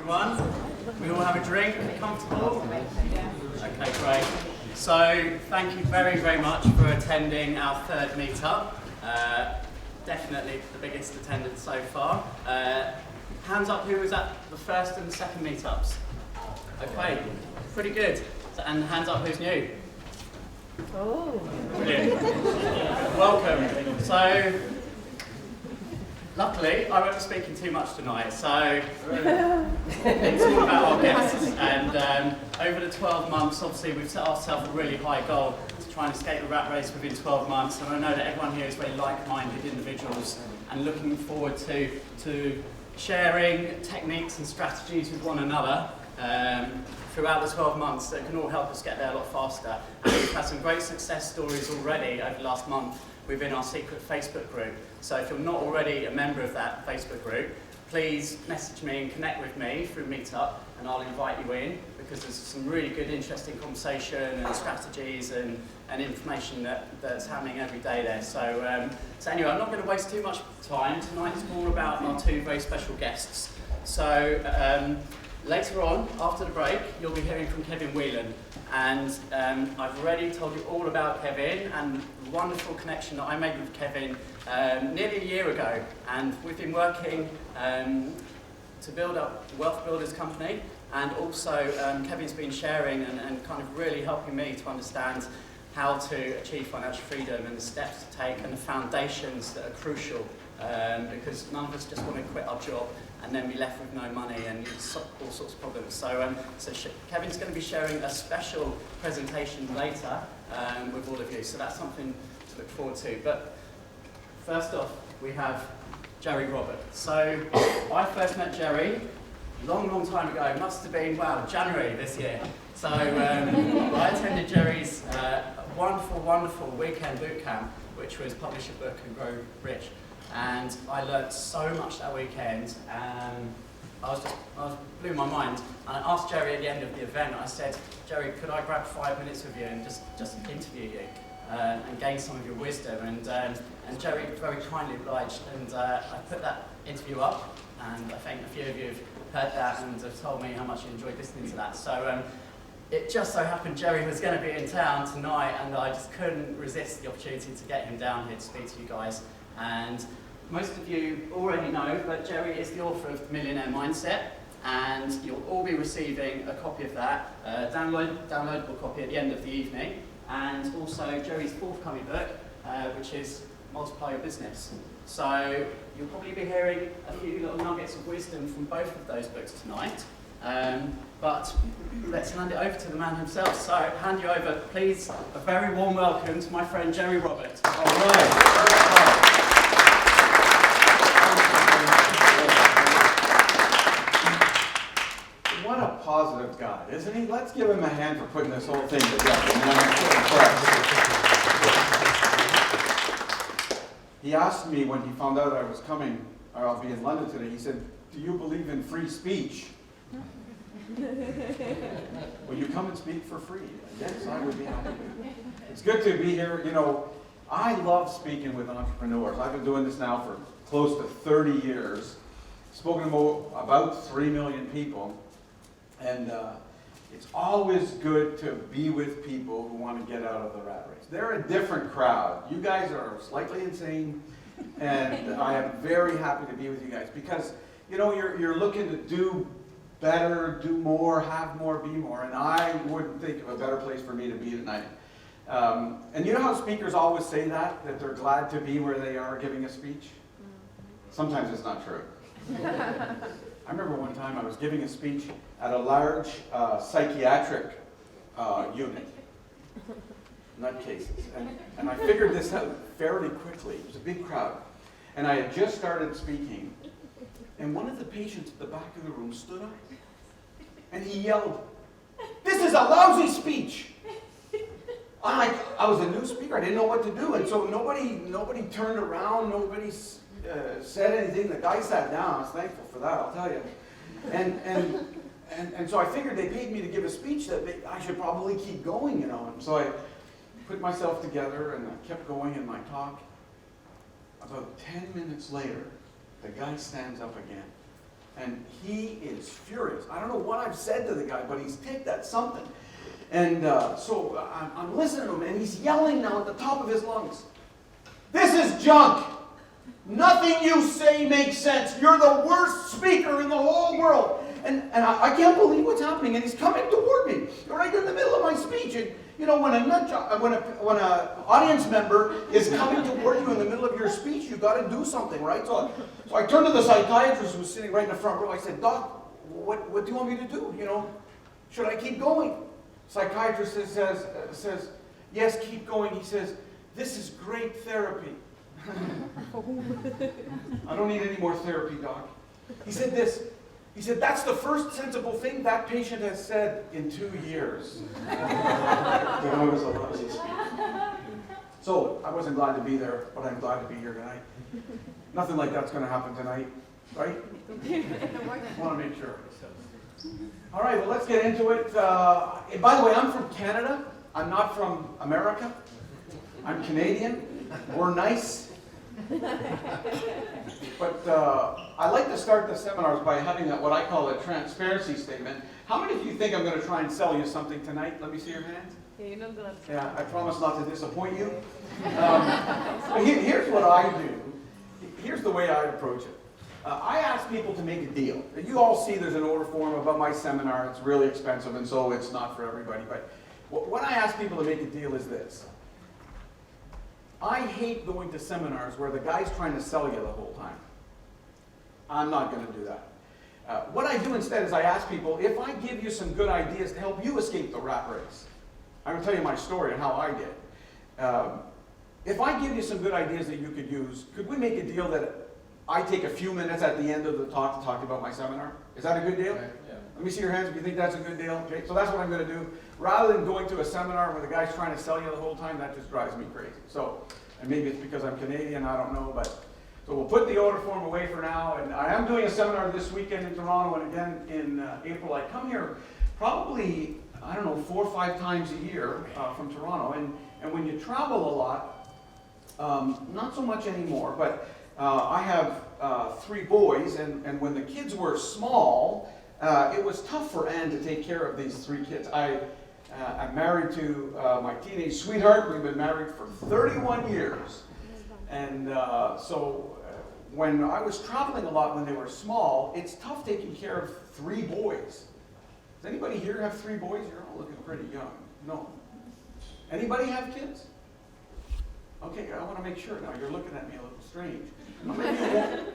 everyone. We all have a drink, comfortable? Okay, great. So, thank you very, very much for attending our third meetup. Definitely the biggest attendance so far. Hands up who was at the first and second meetups. Okay, pretty good. And hands up who's new. Oh. Brilliant. Welcome. So, luckily, I won't be speaking too much tonight, so it's all about our guests. And over the 12 months, obviously, we've set ourselves a really high goal to try and escape the rat race within 12 months. And I know that everyone here is very like-minded individuals and looking forward to sharing techniques and strategies with one another throughout the 12 months that can all help us get there a lot faster. And we've had some great success stories already over the last month within our secret Facebook group. So if you're not already a member of that Facebook group, please message me and connect with me through Meetup, and I'll invite you in, because there's some really good, interesting conversation and strategies and information that's happening every day there. So anyway, I'm not going to waste too much time. Tonight is all about our two very special guests. So later on, after the break, you'll be hearing from Kevin Whelan. And I've already told you all about Kevin and the wonderful connection that I made with Kevin nearly a year ago. And we've been working to build up Wealth Builders Company. And also Kevin's been sharing and kind of really helping me to understand how to achieve financial freedom and the steps to take and the foundations that are crucial. Because none of us just want to quit our job and then be left with no money and all sorts of problems. So, Kevin's going to be sharing a special presentation later with all of you. So that's something to look forward to. But first off, we have Gerry Robert. So I first met Gerry a long time ago. It must have been, January this year. So I attended Gerry's wonderful weekend boot camp, which was Publish a Book and Grow Rich. And I learnt so much that weekend, and I blew my mind. And I asked Gerry at the end of the event, I said, Gerry, could I grab 5 minutes with you and just interview you and gain some of your wisdom? And Gerry very kindly obliged, and I put that interview up, and I think a few of you have heard that and have told me how much you enjoyed listening to that. So it just so happened Gerry was going to be in town tonight, and I just couldn't resist the opportunity to get him down here to speak to you guys. And most of you already know that Gerry is the author of Millionaire Mindset, and you'll all be receiving a copy of that, downloadable copy at the end of the evening, and also Gerry's forthcoming book, which is Multiply Your Business. So you'll probably be hearing a few little nuggets of wisdom from both of those books tonight. But let's hand it over to the man himself. So hand you over, please, a very warm welcome to my friend Gerry Robert. All right. What a positive guy, isn't he? Let's give him a hand for putting this whole thing together. I'm so impressed. He asked me when he found out I was coming, or I'll be in London today, he said, do you believe in free speech? Will you come and speak for free? Yes, I would be happy to. It's good to be here. You know, I love speaking with entrepreneurs. I've been doing this now for close to 30 years. Spoken to about 3 million people. And it's always good to be with people who want to get out of the rat race. They're a different crowd. You guys are slightly insane, and I am very happy to be with you guys because, you know, you're looking to do better, do more, have more, be more, and I wouldn't think of a better place for me to be tonight. And you know how speakers always say that they're glad to be where they are giving a speech? Sometimes it's not true. I remember one time I was giving a speech at a large psychiatric unit, nutcases, and I figured this out fairly quickly. It was a big crowd, and I had just started speaking, and one of the patients at the back of the room stood up, and he yelled, "This is a lousy speech!" I was a new speaker, I didn't know what to do, and so nobody turned around, nobody said anything. The guy sat down. I was thankful for that, I'll tell you. And so I figured they paid me to give a speech that I should probably keep going, you know. And so I put myself together and I kept going in my talk. About 10 minutes later, the guy stands up again. And he is furious. I don't know what I've said to the guy, but he's ticked at something. And so I'm listening to him, and he's yelling now at the top of his lungs. This is junk. Nothing you say makes sense. You're the worst speaker in the whole world. And I can't believe what's happening. And he's coming toward me, right in the middle of my speech. And you know, when an audience member is coming toward you in the middle of your speech, you got to do something, right? So I turned to the psychiatrist who was sitting right in the front row. I said, Doc, what do you want me to do? You know, should I keep going? Psychiatrist says, yes, keep going. He says, this is great therapy. I don't need any more therapy, Doc. He said this. He said, that's the first sensible thing that patient has said in 2 years. That I was a lousy speaker. So I wasn't glad to be there, but I'm glad to be here tonight. Nothing like that's going to happen tonight, right? I want to make sure. All right, well, let's get into it. By the way, I'm from Canada. I'm not from America. I'm Canadian. We're nice. But I like to start the seminars by having what I call a transparency statement. How many of you think I'm going to try and sell you something tonight? Let me see your hands. Yeah, I promise not to disappoint you. Here's what I do. Here's the way I approach it. I ask people to make a deal. You all see there's an order form about my seminar. It's really expensive, and so it's not for everybody. But what I ask people to make a deal is this. I hate going to seminars where the guy's trying to sell you the whole time. I'm not going to do that. What I do instead is I ask people, if I give you some good ideas to help you escape the rat race, I'm going to tell you my story and how I did. If I give you some good ideas that you could use, could we make a deal that I take a few minutes at the end of the talk to talk about my seminar? Is that a good deal? Okay, yeah. Let me see your hands if you think that's a good deal. Okay, so that's what I'm going to do. Rather than going to a seminar where the guy's trying to sell you the whole time, that just drives me crazy. So, and maybe it's because I'm Canadian, I don't know, but so we'll put the order form away for now. And I am doing a seminar this weekend in Toronto, and again in April. I come here probably, I don't know, 4 or 5 times a year from Toronto. And when you travel a lot, not so much anymore, but I have 3 boys, and when the kids were small, it was tough for Anne to take care of these 3 kids. I'm married to my teenage sweetheart. We've been married for 31 years. And so when I was traveling a lot when they were small, it's tough taking care of 3 boys. Does anybody here have 3 boys? You're all looking pretty young. No. Anybody have kids? Okay, I want to make sure now. You're looking at me a little strange.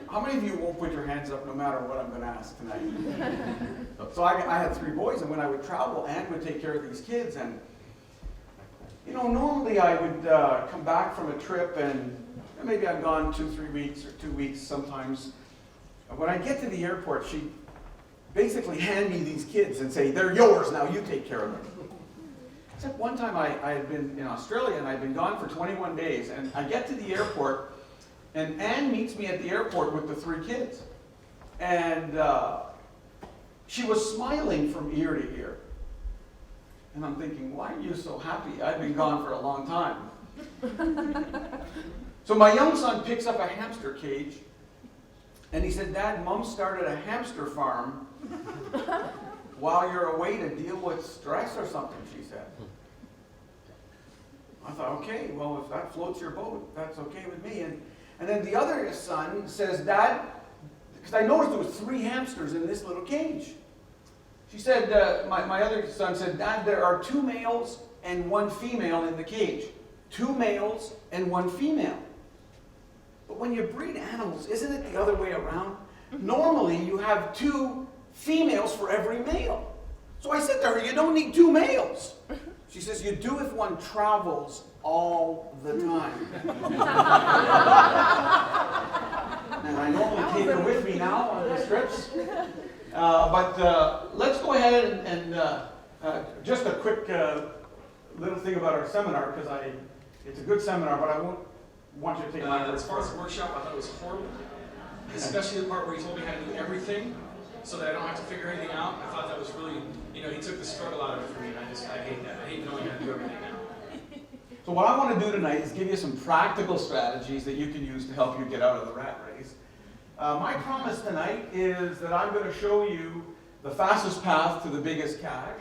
How many of you won't put your hands up no matter what I'm going to ask tonight? So I had 3 boys, and when I would travel, Anne would take care of these kids. And, you know, normally I would come back from a trip, and maybe I've gone 2-3 weeks or 2 weeks sometimes. When I get to the airport, she'd basically hand me these kids and say, they're yours now, you take care of them. Except one time I had been in Australia, and I'd been gone for 21 days, and I get to the airport, and Anne meets me at the airport with the 3 kids. And she was smiling from ear to ear. And I'm thinking, why are you so happy? I've been gone for a long time. So my young son picks up a hamster cage, and he said, Dad, Mom started a hamster farm while you're away to deal with stress or something, she said. I thought, okay, well, if that floats your boat, that's okay with me. And then the other son says, Dad, because I noticed there was 3 hamsters in this little cage. She said, my other son said, Dad, there are 2 males and 1 female in the cage. 2 males and 1 female. But when you breed animals, isn't it the other way around? Normally, you have 2 females for every male. So I said to her, you don't need 2 males. She says, you do if one travels all the time. And I normally take her with me now on these trips. But let's go ahead and just a quick little thing about our seminar, because it's a good seminar, but I won't want you to take my word as far as the workshop, I thought it was horrible. Especially the part where he told me how to do everything so that I don't have to figure anything out. I thought that was really, you know, he took the struggle out of it for me, and I hate that. I hate knowing how to do everything now. So what I want to do tonight is give you some practical strategies that you can use to help you get out of the rat race. My promise tonight is that I'm going to show you the fastest path to the biggest cash.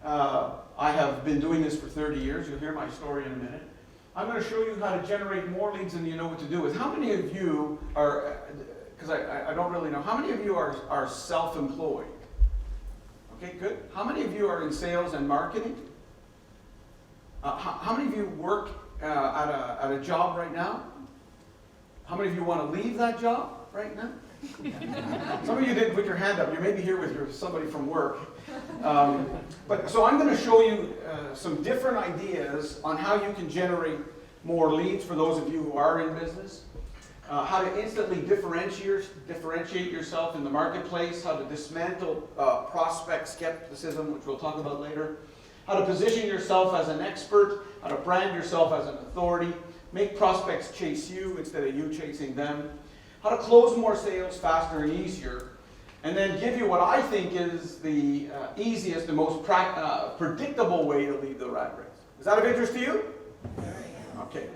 I have been doing this for 30 years. You'll hear my story in a minute. I'm going to show you how to generate more leads than you know what to do with. How many of you are, because I don't really know, how many of you are self-employed? Okay, good. How many of you are in sales and marketing? How many of you work at a job right now? How many of you want to leave that job right now? Some of you didn't put your hand up. You may be here with somebody from work. So I'm going to show you some different ideas on how you can generate more leads for those of you who are in business. How to instantly differentiate yourself in the marketplace. How to dismantle prospect skepticism, which we'll talk about later. How to position yourself as an expert. How to brand yourself as an authority. Make prospects chase you instead of you chasing them. How to close more sales faster and easier. And then give you what I think is the easiest and most predictable way to lead the rat race. Is that of interest to you? Okay.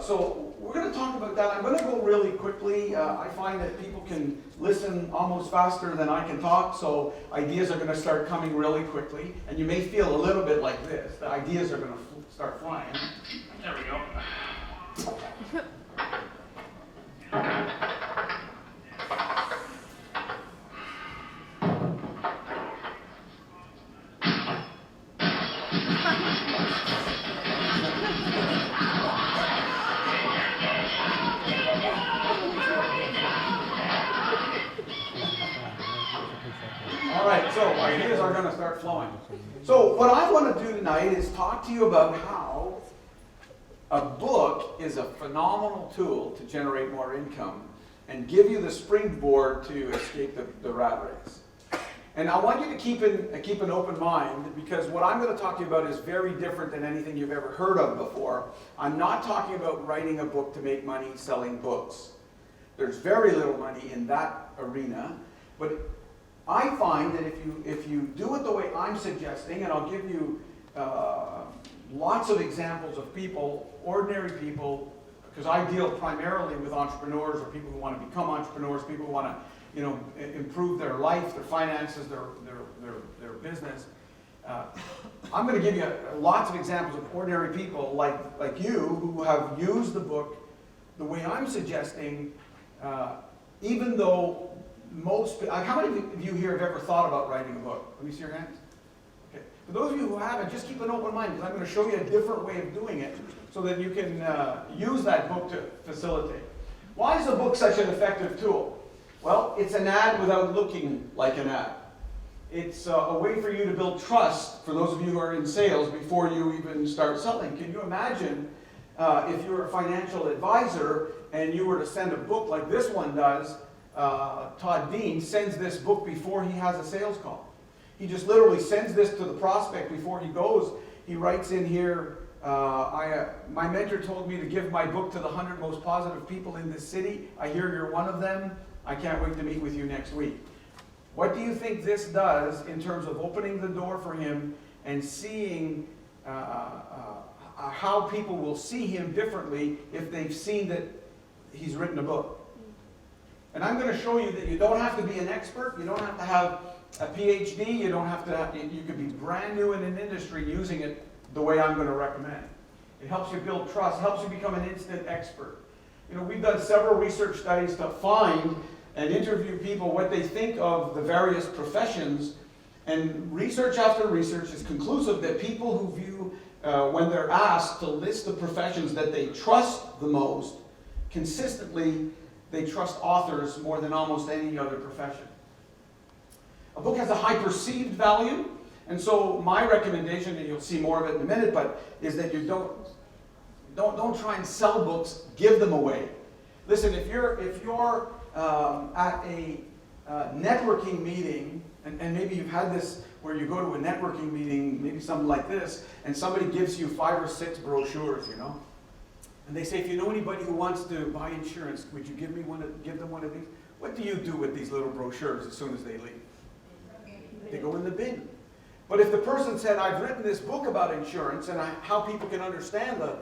So we're going to talk about that. I'm going to go really quickly. I find that people can listen almost faster than I can talk, so ideas are going to start coming really quickly. And you may feel a little bit like this. The ideas are going to start flying. There we go. All right, so ideas are going to start flowing. So what I want to do tonight is talk to you about how a book is a phenomenal tool to generate more income and give you the springboard to escape the rat race. And I want you to keep an open mind, because what I'm going to talk to you about is very different than anything you've ever heard of before. I'm not talking about writing a book to make money selling books. There's very little money in that arena, but I find that if you do it the way I'm suggesting, and I'll give you lots of examples of people, ordinary people, because I deal primarily with entrepreneurs or people who want to become entrepreneurs, people who want to, improve their life, their finances, their business. I'm going to give you lots of examples of ordinary people like you who have used the book the way I'm suggesting, even though how many of you here have ever thought about writing a book? Let me see your hands. Okay. For those of you who haven't, just keep an open mind, because I'm going to show you a different way of doing it so that you can use that book to facilitate. Why is a book such an effective tool? Well, it's an ad without looking like an ad. It's a way for you to build trust for those of you who are in sales before you even start selling. Can you imagine if you were a financial advisor and you were to send a book like this one does? Todd Dean sends this book before he has a sales call. He just literally sends this to the prospect before he goes. He writes in here, my mentor told me to give my book to the 100 most positive people in this city. I hear you're one of them. I can't wait to meet with you next week. What do you think this does in terms of opening the door for him and seeing how people will see him differently if they've seen that he's written a book? And I'm going to show you that you don't have to be an expert. You don't have to have a PhD. You don't have to. You could be brand new in an industry using it the way I'm going to recommend. It helps you build trust. Helps you become an instant expert. We've done several research studies to find and interview people what they think of the various professions. And research after research is conclusive that people who view, when they're asked to list the professions that they trust the most, consistently they trust authors more than almost any other profession. A book has a high perceived value, and so my recommendation, and you'll see more of it in a minute, but is that you don't try and sell books, give them away. Listen, if you're at a networking meeting, and maybe you've had this where you go to a networking meeting, maybe something like this, and somebody gives you 5 or 6 brochures, and they say, if you know anybody who wants to buy insurance, would you give them one of these? What do you do with these little brochures as soon as they leave? They go in the bin. But if the person said, I've written this book about insurance and how people can understand the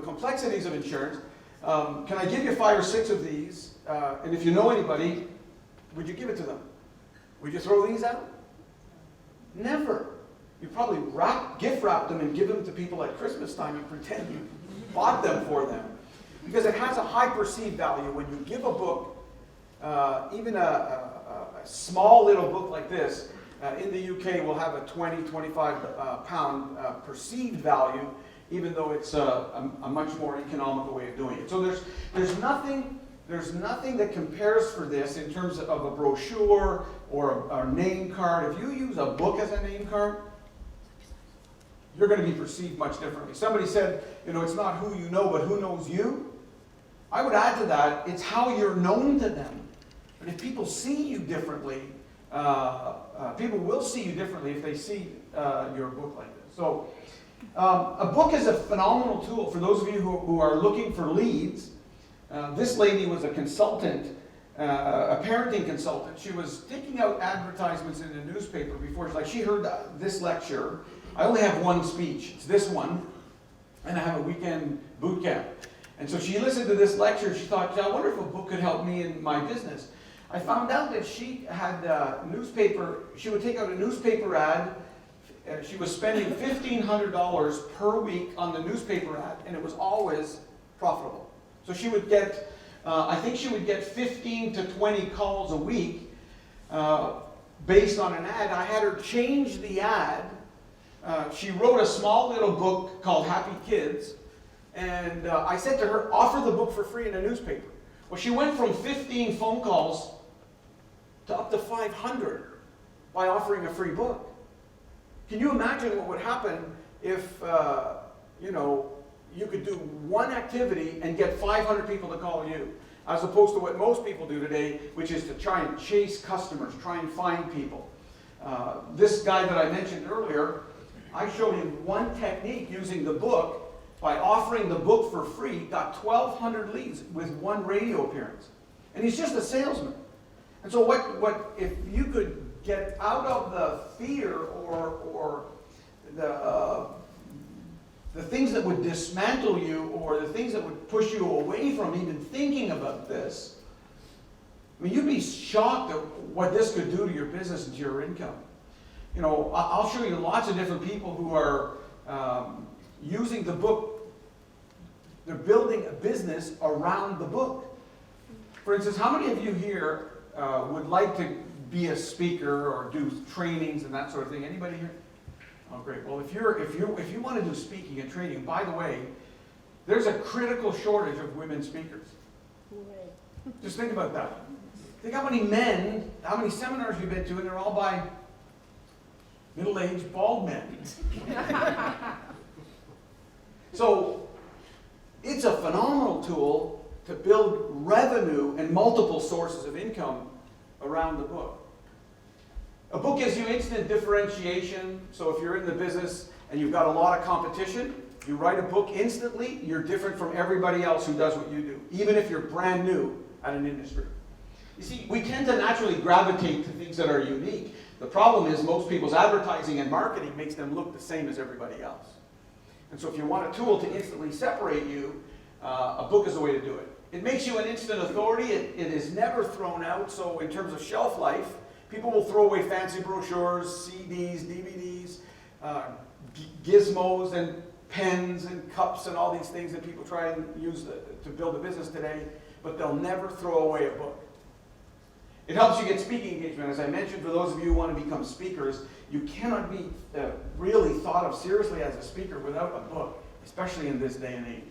complexities of insurance, can I give you 5 or 6 of these? and if you know anybody, would you give it to them? Would you throw these out? Never. You probably gift wrap them and give them to people at Christmas time and pretend you bought them for them. Because it has a high perceived value. When you give a book, even a small little book like this, in the UK will have a 20, 25 pound perceived value, even though it's a much more economical way of doing it. So there's nothing that compares for this in terms of a brochure or a name card. If you use a book as a name card, you're going to be perceived much differently. Somebody said, it's not who you know, but who knows you. I would add to that, it's how you're known to them. And if people see you differently, people will see you differently if they see your book like this. So a book is a phenomenal tool for those of you who are looking for leads. This lady was a consultant, a parenting consultant. She was taking out advertisements in the newspaper before. She heard this lecture. I only have one speech. It's this one. And I have a weekend boot camp. And so she listened to this lecture. She thought, I wonder if a book could help me in my business. I found out that she had she would take out a newspaper ad. She was spending $1,500 per week on the newspaper ad, and it was always profitable. So she would get, I think she would get 15 to 20 calls a week based on an ad. I had her change the ad. She wrote a small little book called Happy Kids, and I said to her, offer the book for free in a newspaper. Well, she went from 15 phone calls to up to 500 by offering a free book. Can you imagine what would happen if, you could do one activity and get 500 people to call you, as opposed to what most people do today, which is to try and chase customers, try and find people. This guy that I mentioned earlier, I showed him one technique using the book. By offering the book for free, got 1,200 leads with one radio appearance. And he's just a salesman. And so what if you could get out of the fear or the things that would dismantle you or the things that would push you away from even thinking about this, I mean, you'd be shocked at what this could do to your business and to your income. I'll show you lots of different people who are using the book. They're building a business around the book. For instance, how many of you here would like to be a speaker or do trainings and that sort of thing? Anybody here? Oh, great. Well, if you want to do speaking and training, by the way, there's a critical shortage of women speakers. Just think about that. Think how many seminars you've been to, and they're all by middle-aged bald men. So it's a phenomenal tool to build revenue and multiple sources of income around the book. A book gives you instant differentiation. So if you're in the business and you've got a lot of competition, you write a book instantly, you're different from everybody else who does what you do, even if you're brand new at an industry. You see, we tend to naturally gravitate to things that are unique. The problem is most people's advertising and marketing makes them look the same as everybody else. And so if you want a tool to instantly separate you, a book is the way to do it. It makes you an instant authority. It is never thrown out. So in terms of shelf life, people will throw away fancy brochures, CDs, DVDs, gizmos and pens and cups and all these things that people try and use to build a business today, but they'll never throw away a book. It helps you get speaking engagement. As I mentioned, for those of you who want to become speakers, you cannot be really thought of seriously as a speaker without a book, especially in this day and age.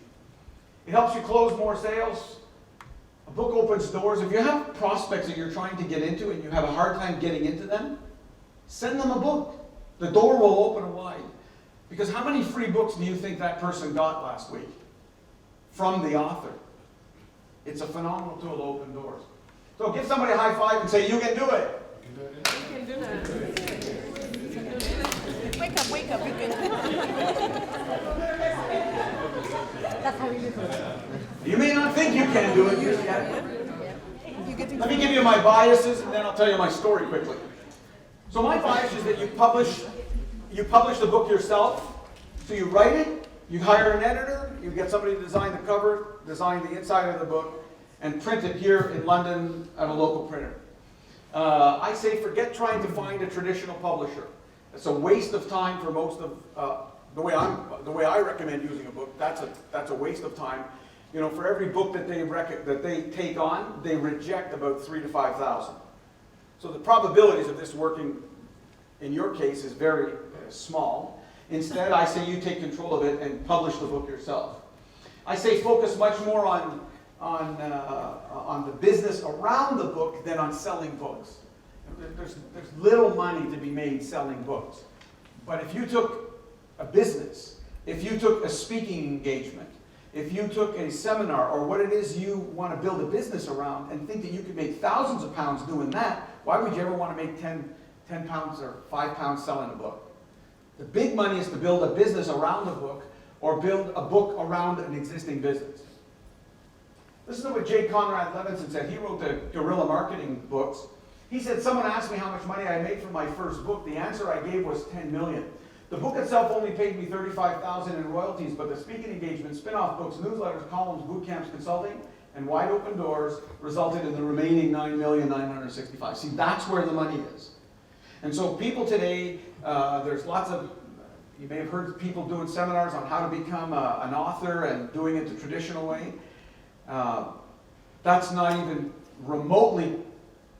It helps you close more sales. A book opens doors. If you have prospects that you're trying to get into and you have a hard time getting into them, send them a book. The door will open wide. Because how many free books do you think that person got last week from the author? It's a phenomenal tool to open doors. So give somebody a high five and say, you can do it. You can do that. Wake up, you can do it. That's how you do it. You may not think you can do it, you can. Let me give you my biases and then I'll tell you my story quickly. So my bias is that you publish the book yourself. So you write it, you hire an editor, you get somebody to design the cover, design the inside of the book, and print it here in London at a local printer. I say forget trying to find a traditional publisher. It's a waste of time for most of the way I recommend using a book. That's a waste of time. You know, for every book that they take on, they reject about 3,000 to 5,000. So the probabilities of this working in your case is very small. Instead, I say you take control of it and publish the book yourself. I say focus much more on the business around the book than on selling books. There's little money to be made selling books. But if you took a business, if you took a speaking engagement, if you took a seminar or what it is you want to build a business around and think that you could make thousands of pounds doing that, why would you ever want to make 10 pounds or 5 pounds selling a book? The big money is to build a business around the book or build a book around an existing business. Listen to what J. Conrad Levinson said. He wrote the guerrilla marketing books. He said, someone asked me how much money I made from my first book. The answer I gave was 10 million. The book itself only paid me 35,000 in royalties, but the speaking engagements, spin-off books, newsletters, columns, boot camps, consulting, and wide open doors resulted in the remaining 9,965,000. See, that's where the money is. And so people today, there's lots of, you may have heard people doing seminars on how to become an author and doing it the traditional way. That's not even remotely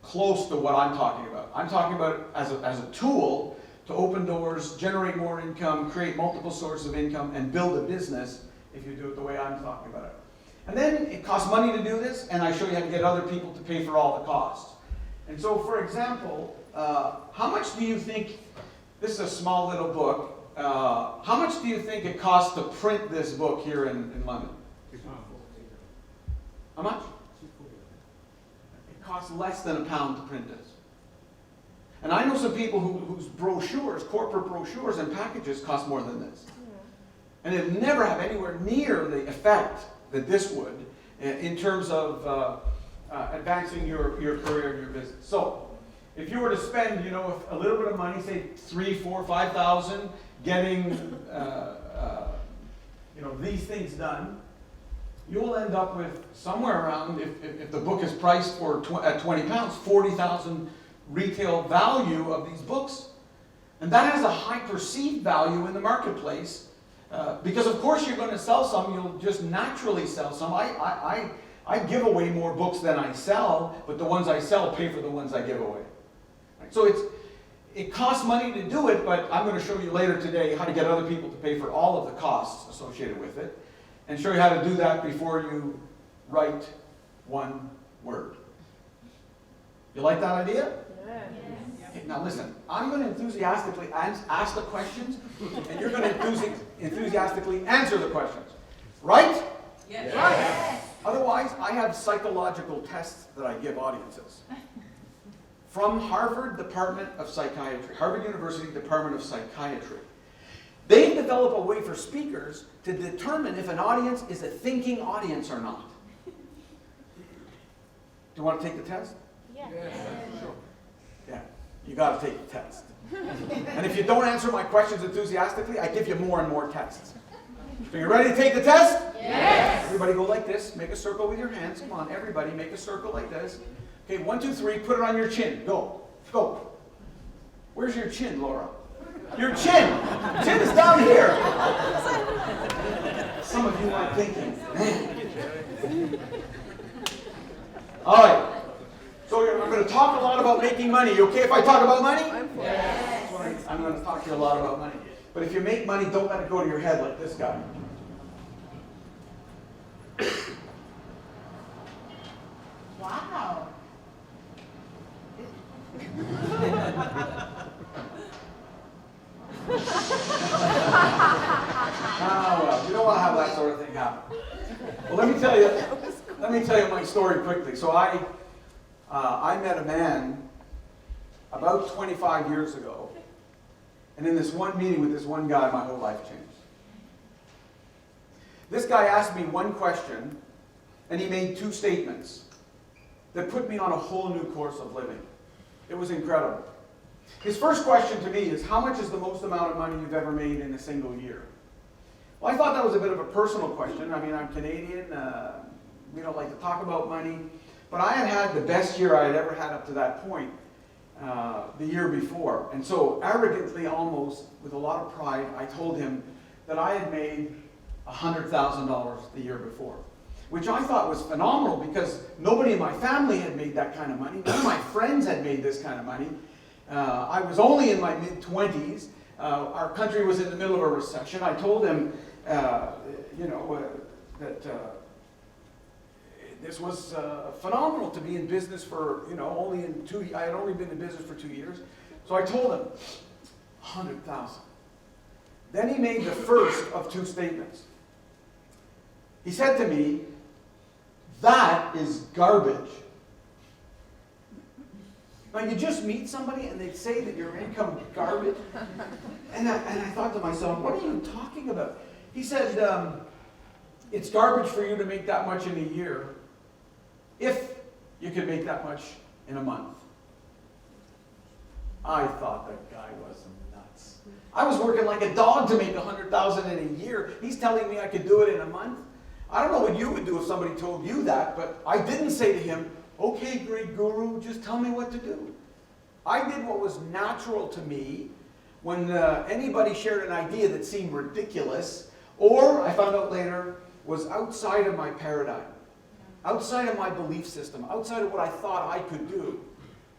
close to what I'm talking about. I'm talking about it as a tool to open doors, generate more income, create multiple sources of income, and build a business if you do it the way I'm talking about it. And then it costs money to do this, and I show you how to get other people to pay for all the costs. And so, for example, how much do you think, this is a small little book, how much do you think it costs to print this book here in London? How much? It costs less than £1 to print this. And I know some people whose brochures, corporate brochures and packages cost more than this. And it'll never have anywhere near the effect that this would in terms of advancing your career and your business. So, if you were to spend, you know, a little bit of money, say 3,000, 4,000, 5,000, getting, you know, these things done, you'll end up with somewhere around, if the book is priced for at £20, 40,000 retail value of these books. And that has a high perceived value in the marketplace because of course you're going to sell some, you'll just naturally sell some. I give away more books than I sell, but the ones I sell pay for the ones I give away. Right? So it costs money to do it, but I'm going to show you later today how to get other people to pay for all of the costs associated with it, and show you how to do that before you write one word. You like that idea? Okay, now listen, I'm going to enthusiastically ask the questions, and you're going to enthusiastically answer the questions. Right? Yes. Right. Otherwise, I have psychological tests that I give audiences. From Harvard Department of Psychiatry, Harvard University Department of Psychiatry. They've developed a way for speakers to determine if an audience is a thinking audience or not. Do you want to take the test? Yeah. Sure. Yeah, you got to take the test. And if you don't answer my questions enthusiastically, I give you more and more tests. So you ready to take the test? Yes. Everybody go like this. Make a circle with your hands. Come on, everybody, make a circle like this. Okay, 1, 2, 3. Put it on your chin. Go. Go. Where's your chin, Laura? Your chin. Chin is down here. Some of you aren't thinking, man. All right. So I'm going to talk a lot about making money. You okay if I talk about money? Yes. I'm going to talk to you a lot about money. But if you make money, don't let it go to your head like this guy. Wow. Oh, well, you don't want to have that sort of thing happen. Well, let me tell you my story quickly. So I met a man about 25 years ago, and in this one meeting with this one guy, my whole life changed. This guy asked me one question, and he made 2 statements that put me on a whole new course of living. It was incredible. His first question to me is, how much is the most amount of money you've ever made in a single year? Well, I thought that was a bit of a personal question. I mean, I'm Canadian, we don't like to talk about money. But I had had the best year I had ever had up to that point, the year before. And so arrogantly, almost with a lot of pride, I told him that I had made $100,000 the year before, which I thought was phenomenal because nobody in my family had made that kind of money. None of my friends had made this kind of money. I was only in my mid-20s. Our country was in the middle of a recession. I told him, that this was phenomenal to be in business for, I had only been in business for 2 years. So I told him, 100,000. Then he made the first of two statements. He said to me, that is garbage. Now you just meet somebody and they say that your income is garbage. And I thought to myself, what are you talking about? He said, it's garbage for you to make that much in a year if you could make that much in a month. I thought that guy was nuts. I was working like a dog to make $100,000 in a year. He's telling me I could do it in a month. I don't know what you would do if somebody told you that, but I didn't say to him, okay, great guru, just tell me what to do. I did what was natural to me when anybody shared an idea that seemed ridiculous, or I found out later, was outside of my paradigm, outside of my belief system, outside of what I thought I could do.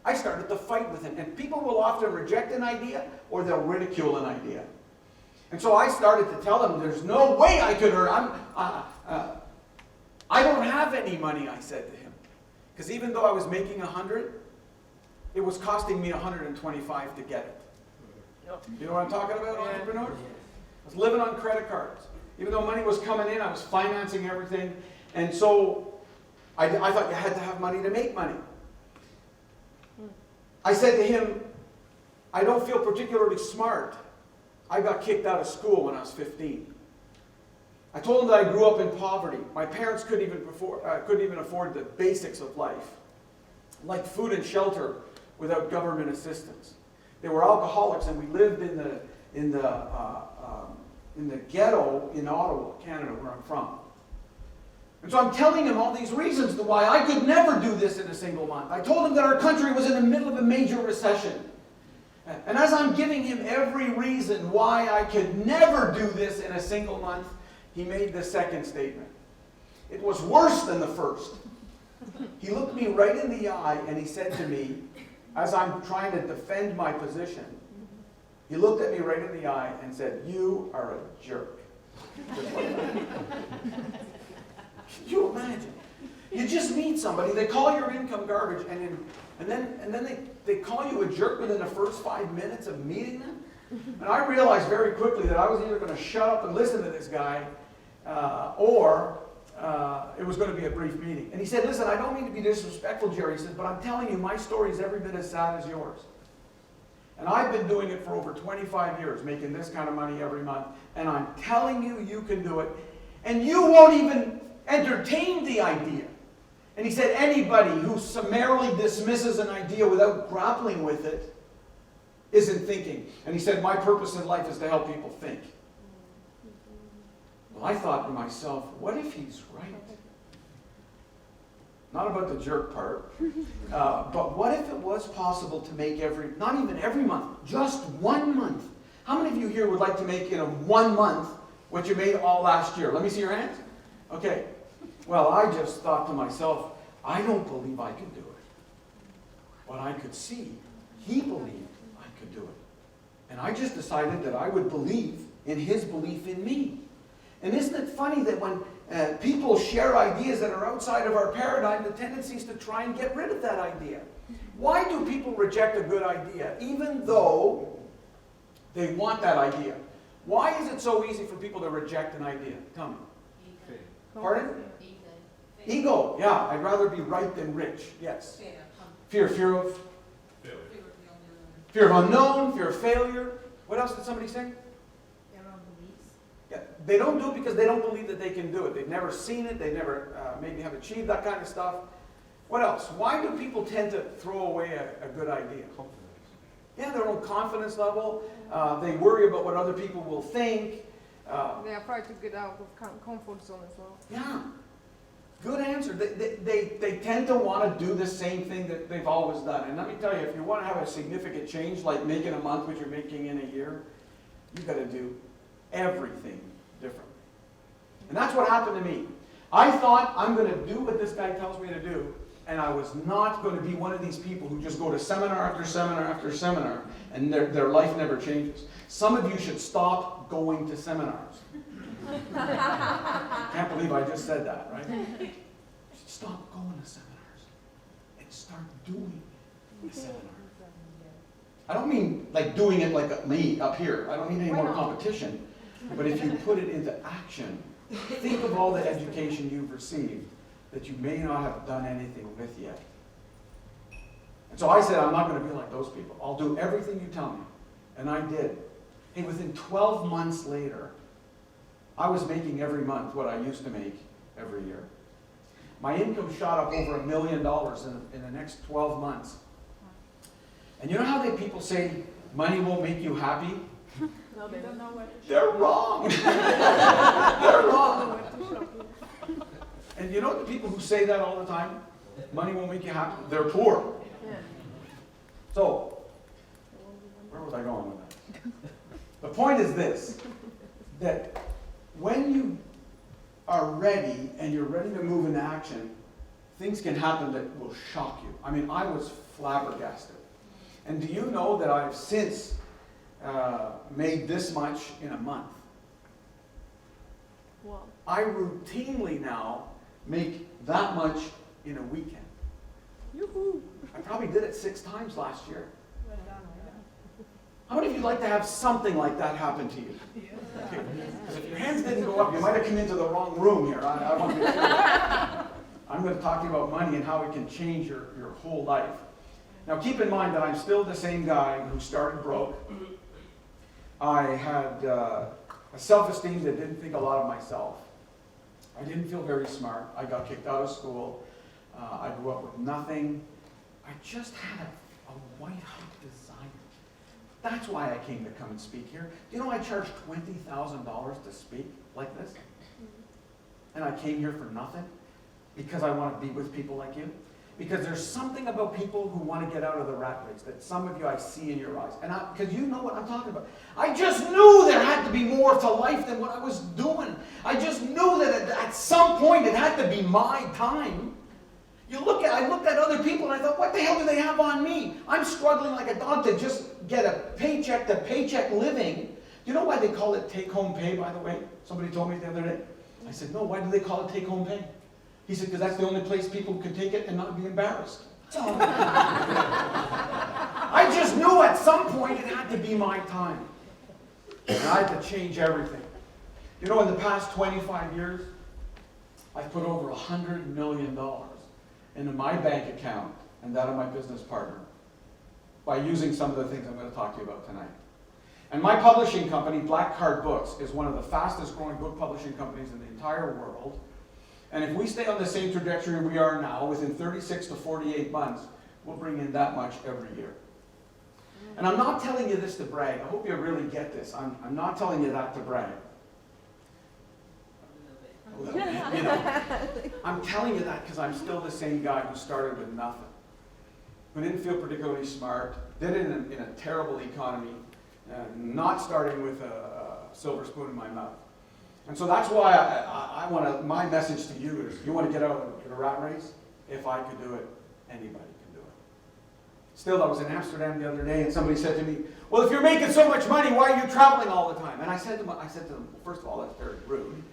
I started to fight with it. And people will often reject an idea or they'll ridicule an idea. And so I started to tell them, there's no way I could earn. I don't have any money, I said to him. Because even though I was making 100, it was costing me 125 to get it. You know what I'm talking about, entrepreneurs? I was living on credit cards. Even though money was coming in, I was financing everything. And so I thought you had to have money to make money. I said to him, I don't feel particularly smart. I got kicked out of school when I was 15. I told him that I grew up in poverty. My parents couldn't even afford the basics of life, like food and shelter without government assistance. They were alcoholics, and we lived in the ghetto in Ottawa, Canada, where I'm from. And so I'm telling him all these reasons to why I could never do this in a single month. I told him that our country was in the middle of a major recession. And as I'm giving him every reason why I could never do this in a single month, he made the second statement. It was worse than the first. He looked me right in the eye and he said to me, as I'm trying to defend my position, he looked at me right in the eye and said, "You are a jerk." Just like that. Can you imagine? You just meet somebody, they call your income garbage, and then they call you a jerk within the first 5 minutes of meeting them? And I realized very quickly that I was either going to shut up and listen to this guy, or it was going to be a brief meeting. And he said, "Listen, I don't mean to be disrespectful, Gerry," he says, "but I'm telling you, my story is every bit as sad as yours. And I've been doing it for over 25 years, making this kind of money every month, and I'm telling you, you can do it. And you won't even entertain the idea." And he said, anybody who summarily dismisses an idea without grappling with it isn't thinking. And he said, my purpose in life is to help people think. Well, I thought to myself, what if he's right? Not about the jerk part, but what if it was possible to make not even every month, just 1 month? How many of you here would like to make in a 1 month what you made all last year? Let me see your hands. Okay. Well, I just thought to myself, I don't believe I can do it. But I could see he believed I could do it. And I just decided that I would believe in his belief in me. And isn't it funny that when people share ideas that are outside of our paradigm, the tendency is to try and get rid of that idea? Why do people reject a good idea, even though they want that idea? Why is it so easy for people to reject an idea? Tell me. Pardon? Ego. Yeah, I'd rather be right than rich. Yes. Fear of unknown, fear of failure. What else did somebody say? Yeah, they don't do it because they don't believe that they can do it. They've never seen it. They never maybe have achieved that kind of stuff. What else? Why do people tend to throw away a good idea? Yeah, their own confidence level. They worry about what other people will think. They are afraid to get out of comfort zone as well. Yeah. Good answer. They tend to want to do the same thing that they've always done. And let me tell you, if you want to have a significant change, like making a month what you're making in a year, you've got to do everything different. And that's what happened to me. I thought, I'm going to do what this guy tells me to do, and I was not going to be one of these people who just go to seminar after seminar after seminar, and their life never changes. Some of you should stop going to seminars. Can't believe I just said that, right? You should stop going to seminars and start doing the seminar. I don't mean like doing it like me up here. I don't need any more competition. But if you put it into action, think of all the education you've received that you may not have done anything with yet. And so I said, I'm not going to be like those people. I'll do everything you tell me. And I did. Hey, within 12 months later, I was making every month what I used to make every year. My income shot up over $1 million in the next 12 months. And you know how people say money will make you happy? No, they don't know what to They're wrong. They're wrong. And you know the people who say that all the time? Money won't make you happy. They're poor. Yeah. So, where was I going with that? The point is this, that when you are ready and you're ready to move into action, things can happen that will shock you. I mean, I was flabbergasted. And do you know that I've since made this much in a month? Wow. I routinely now make that much in a weekend. Yoo-hoo. I probably did it 6 times last year. Well done, well done. How many of you like to have something like that happen to you? Okay. Because if your hands didn't go up, you might have come into the wrong room here. I want to be sure. I'm going to talk to you about money and how it can change your whole life. Now keep in mind that I'm still the same guy who started broke. I had a self-esteem that didn't think a lot of myself. I didn't feel very smart. I got kicked out of school. I grew up with nothing. I just had a white-hot desire. That's why I came to come and speak here. Do you know I charge $20,000 to speak like this? And I came here for nothing? Because I want to be with people like you? Because there's something about people who want to get out of the rat race that some of you I see in your eyes. And because you know what I'm talking about. I just knew there had to be more to life than what I was doing. I just knew that at some point it had to be my time. I looked at other people and I thought, what the hell do they have on me? I'm struggling like a dog to just get a paycheck to paycheck living. Do you know why they call it take-home pay, by the way? Somebody told me the other day. I said, no, why do they call it take-home pay? He said, because that's the only place people can take it and not be embarrassed. I just knew at some point it had to be my time. And I had to change everything. You know, in the past 25 years, I've put over $100 million into my bank account and that of my business partner by using some of the things I'm going to talk to you about tonight. And my publishing company, Black Card Books, is one of the fastest growing book publishing companies in the entire world. And if we stay on the same trajectory we are now, within 36 to 48 months, we'll bring in that much every year. And I'm not telling you this to brag. I hope you really get this. I'm not telling you that to brag. A little bit, you know. I'm telling you that because I'm still the same guy who started with nothing, who didn't feel particularly smart, did it in a terrible economy, not starting with a silver spoon in my mouth. And so that's why my message to you is, you want to get out of the rat race? If I could do it, anybody can do it. Still, I was in Amsterdam the other day and somebody said to me, well, if you're making so much money, why are you traveling all the time? And I said to them, first of all, that's very rude.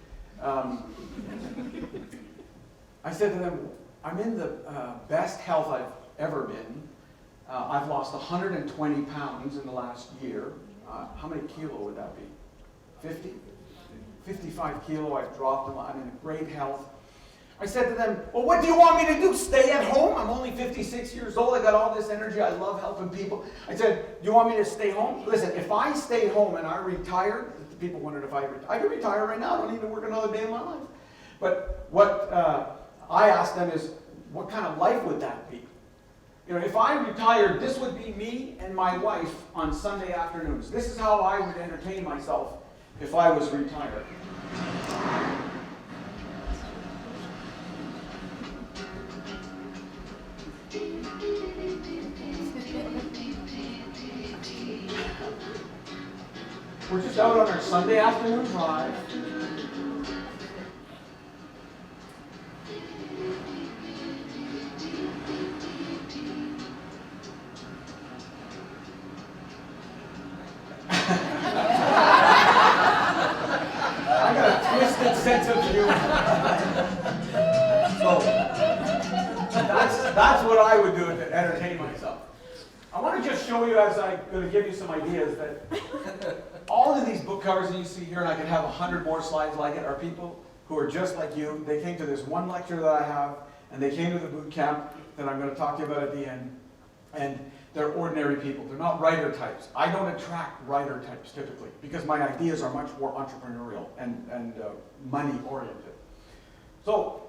I said to them, I'm in the best health I've ever been. I've lost 120 pounds in the last year. How many kilo would that be? 50? 55 kilo, I've dropped them. I'm in great health. I said to them, well, what do you want me to do? Stay at home? I'm only 56 years old. I got all this energy. I love helping people. I said, do you want me to stay home? Listen, if I stayed home and I retired, people wondered if I could retire right now. I don't need to work another day in my life. But what I asked them is, what kind of life would that be? You know, if I retired, this would be me and my wife on Sunday afternoons. This is how I would entertain myself if I was retired. We're just out on our Sunday afternoon drive. I got a twisted sense of humor. So that's what I would do to entertain myself. I want to just show you, as I'm going to give you some ideas, that all of these book covers that you see here, and I can have 100 more slides like it, are people who are just like you. They came to this one lecture that I have, and they came to the boot camp that I'm going to talk to you about at the end. And they're ordinary people. They're not writer types. I don't attract writer types typically because my ideas are much more entrepreneurial and money oriented. So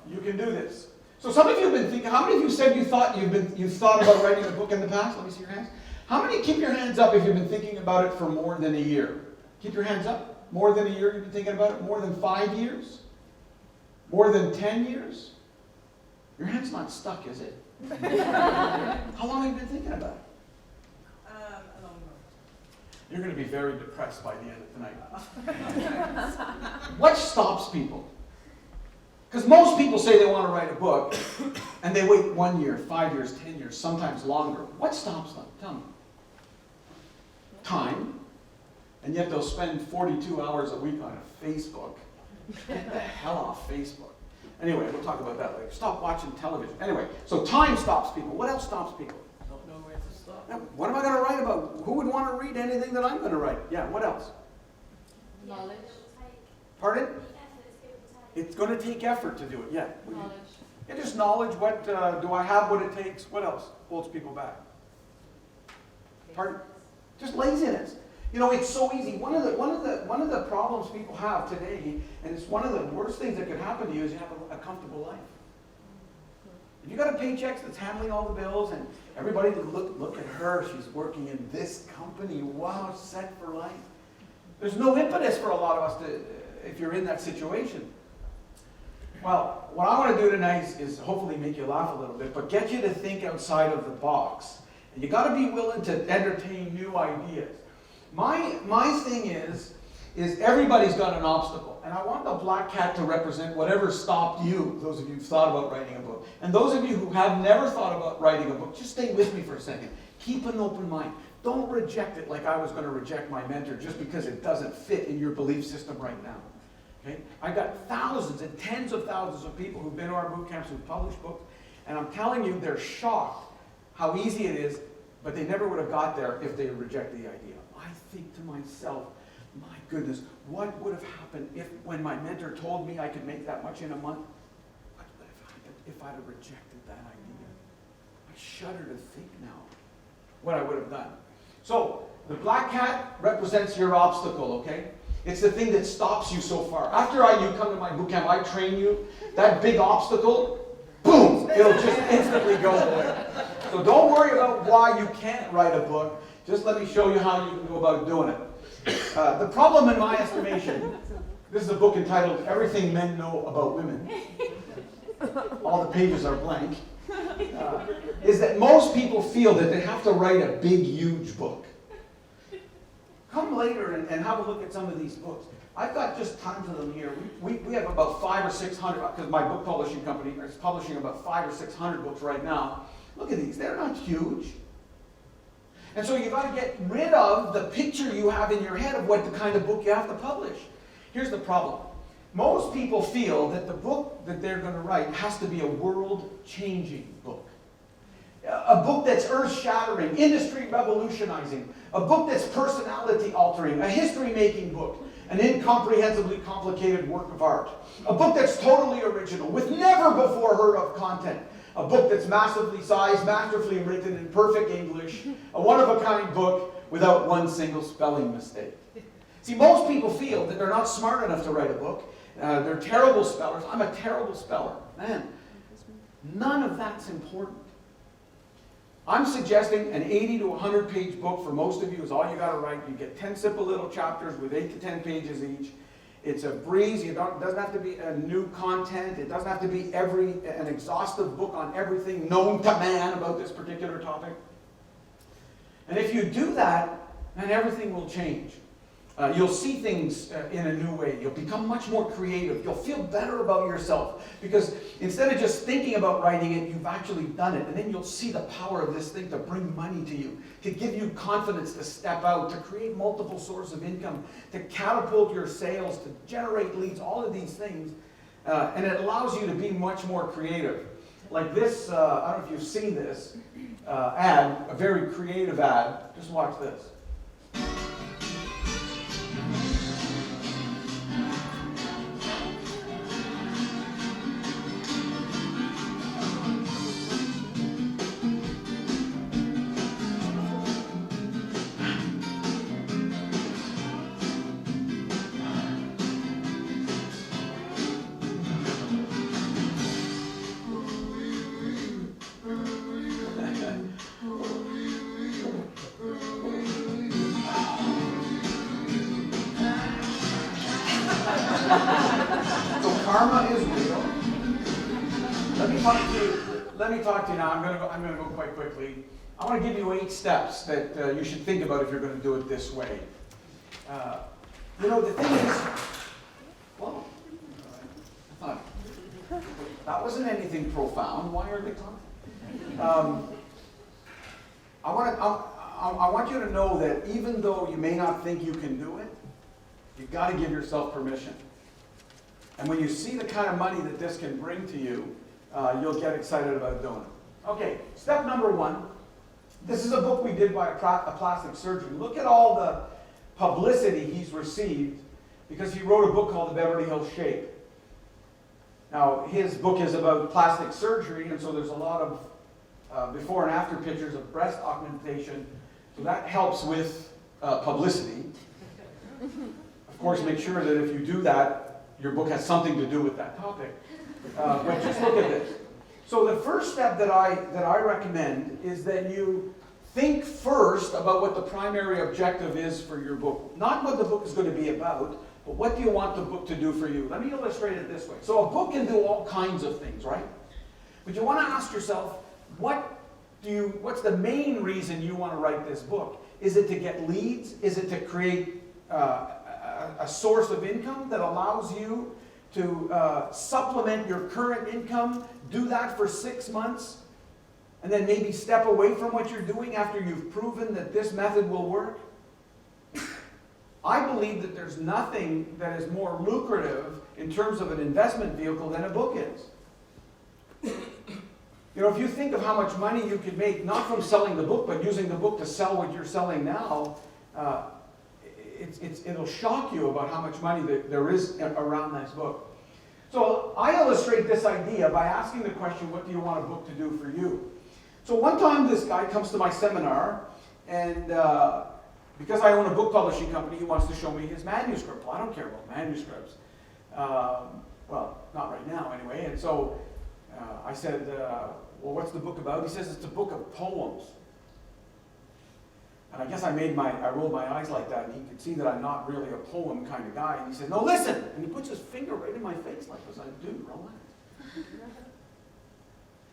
you can do this. So some of you have been thinking. How many of you said you've thought about writing a book in the past? Let me see your hands. How many? Keep your hands up if you've been thinking about it for more than a year. Keep your hands up. More than a year you've been thinking about it. More than 5 years. More than 10 years. Your hand's not stuck, is it? How long have you been thinking about it? A long You're going to be very depressed by the end of tonight. What stops people? Because most people say they want to write a book, and they wait 1 year, 5 years, 10 years, sometimes longer. What stops them? Tell me. Time. And yet they'll spend 42 hours a week on Facebook. Get the hell off Facebook. Anyway, we'll talk about that later. Stop watching television. Anyway, so time stops people. What else stops people? Don't know where to start. Now, what am I going to write about? Who would want to read anything that I'm going to write? Yeah, what else? Knowledge. Pardon? It's going to take effort to do it, yeah. Knowledge. Yeah, just knowledge. What do I have? What it takes? What else holds people back? Pardon? Just laziness. You know, it's so easy. One of the problems people have today, and it's one of the worst things that could happen to you, is you have a comfortable life. If you got a paycheck that's handling all the bills, and everybody look at her, she's working in this company. Wow, set for life. There's no impetus for a lot of us to, if you're in that situation. Well, what I want to do tonight is hopefully make you laugh a little bit, but get you to think outside of the box. And you got to be willing to entertain new ideas. My thing is everybody's got an obstacle. And I want the black cat to represent whatever stopped you, those of you who've thought about writing a book. And those of you who have never thought about writing a book, just stay with me for a second. Keep an open mind. Don't reject it like I was going to reject my mentor just because it doesn't fit in your belief system right now. Okay? I've got thousands and tens of thousands of people who've been to our boot camps, who've published books, and I'm telling you, they're shocked how easy it is, but they never would have got there if they rejected the idea. I think to myself, my goodness, what would have happened if, when my mentor told me I could make that much in a month, what would have happened if I'd have rejected that idea? I shudder to think now what I would have done. So, the black cat represents your obstacle, okay? It's the thing that stops you so far. After you come to my boot camp, I train you, that big obstacle, boom, it'll just instantly go away. So don't worry about why you can't write a book. Just let me show you how you can go about doing it. The problem in my estimation, this is a book entitled Everything Men Know About Women. All the pages are blank. Is that most people feel that they have to write a big, huge book. Come later and have a look at some of these books. I've got just tons of them here. We have about 500 or 600, because my book publishing company is publishing about 500 or 600 books right now. Look at these. They're not huge. And so you've got to get rid of the picture you have in your head of what the kind of book you have to publish. Here's the problem. Most people feel that the book that they're going to write has to be a world-changing book. A book that's earth-shattering, industry-revolutionizing. A book that's personality-altering. A history-making book. An incomprehensibly complicated work of art. A book that's totally original, with never-before-heard-of content. A book that's massively sized, masterfully written in perfect English. A one-of-a-kind book without one single spelling mistake. See, most people feel that they're not smart enough to write a book. They're terrible spellers. I'm a terrible speller. Man, none of that's important. I'm suggesting an 80 to 100 page book for most of you is all you got to write. You get 10 simple little chapters with 8 to 10 pages each. It's a breeze. It doesn't have to be a new content. It doesn't have to be an exhaustive book on everything known to man about this particular topic. And if you do that, then everything will change. You'll see things in a new way. You'll become much more creative. You'll feel better about yourself. Because instead of just thinking about writing it, you've actually done it. And then you'll see the power of this thing to bring money to you, to give you confidence to step out, to create multiple sources of income, to catapult your sales, to generate leads, all of these things. And it allows you to be much more creative. Like this, I don't know if you've seen this ad, a very creative ad. Just watch this. So karma is real. Let me talk to you now. I'm going to go quite quickly. I want to give you 8 steps that you should think about if you're going to do it this way. The thing is, well, I thought that wasn't anything profound. Why are they talking? I want you to know that even though you may not think you can do it, you've got to give yourself permission. And when you see the kind of money that this can bring to you, you'll get excited about doing it. Okay, step number 1. This is a book we did by a plastic surgeon. Look at all the publicity he's received because he wrote a book called The Beverly Hills Shape. Now, his book is about plastic surgery, and so there's a lot of before and after pictures of breast augmentation. So that helps with publicity. Of course, make sure that if you do that, your book has something to do with that topic. But just look at this. So the first step that I recommend is that you think first about what the primary objective is for your book. Not what the book is going to be about, but what do you want the book to do for you? Let me illustrate it this way. So a book can do all kinds of things, right? But you want to ask yourself, what's the main reason you want to write this book? Is it to get leads? Is it to create a source of income that allows you to supplement your current income, do that for 6 months, and then maybe step away from what you're doing after you've proven that this method will work? I believe that there's nothing that is more lucrative in terms of an investment vehicle than a book is. If you think of how much money you could make, not from selling the book, but using the book to sell what you're selling now, it'll shock you about how much money there is around this book. So I illustrate this idea by asking the question, what do you want a book to do for you? So one time this guy comes to my seminar, and because I own a book publishing company, he wants to show me his manuscript. Well, I don't care about manuscripts. Well, not right now anyway. And so I said, well, what's the book about? He says it's a book of poems. And I guess I rolled my eyes like that, and he could see that I'm not really a poem kind of guy. And he said, no, listen! And he puts his finger right in my face like this. I said, dude, relax.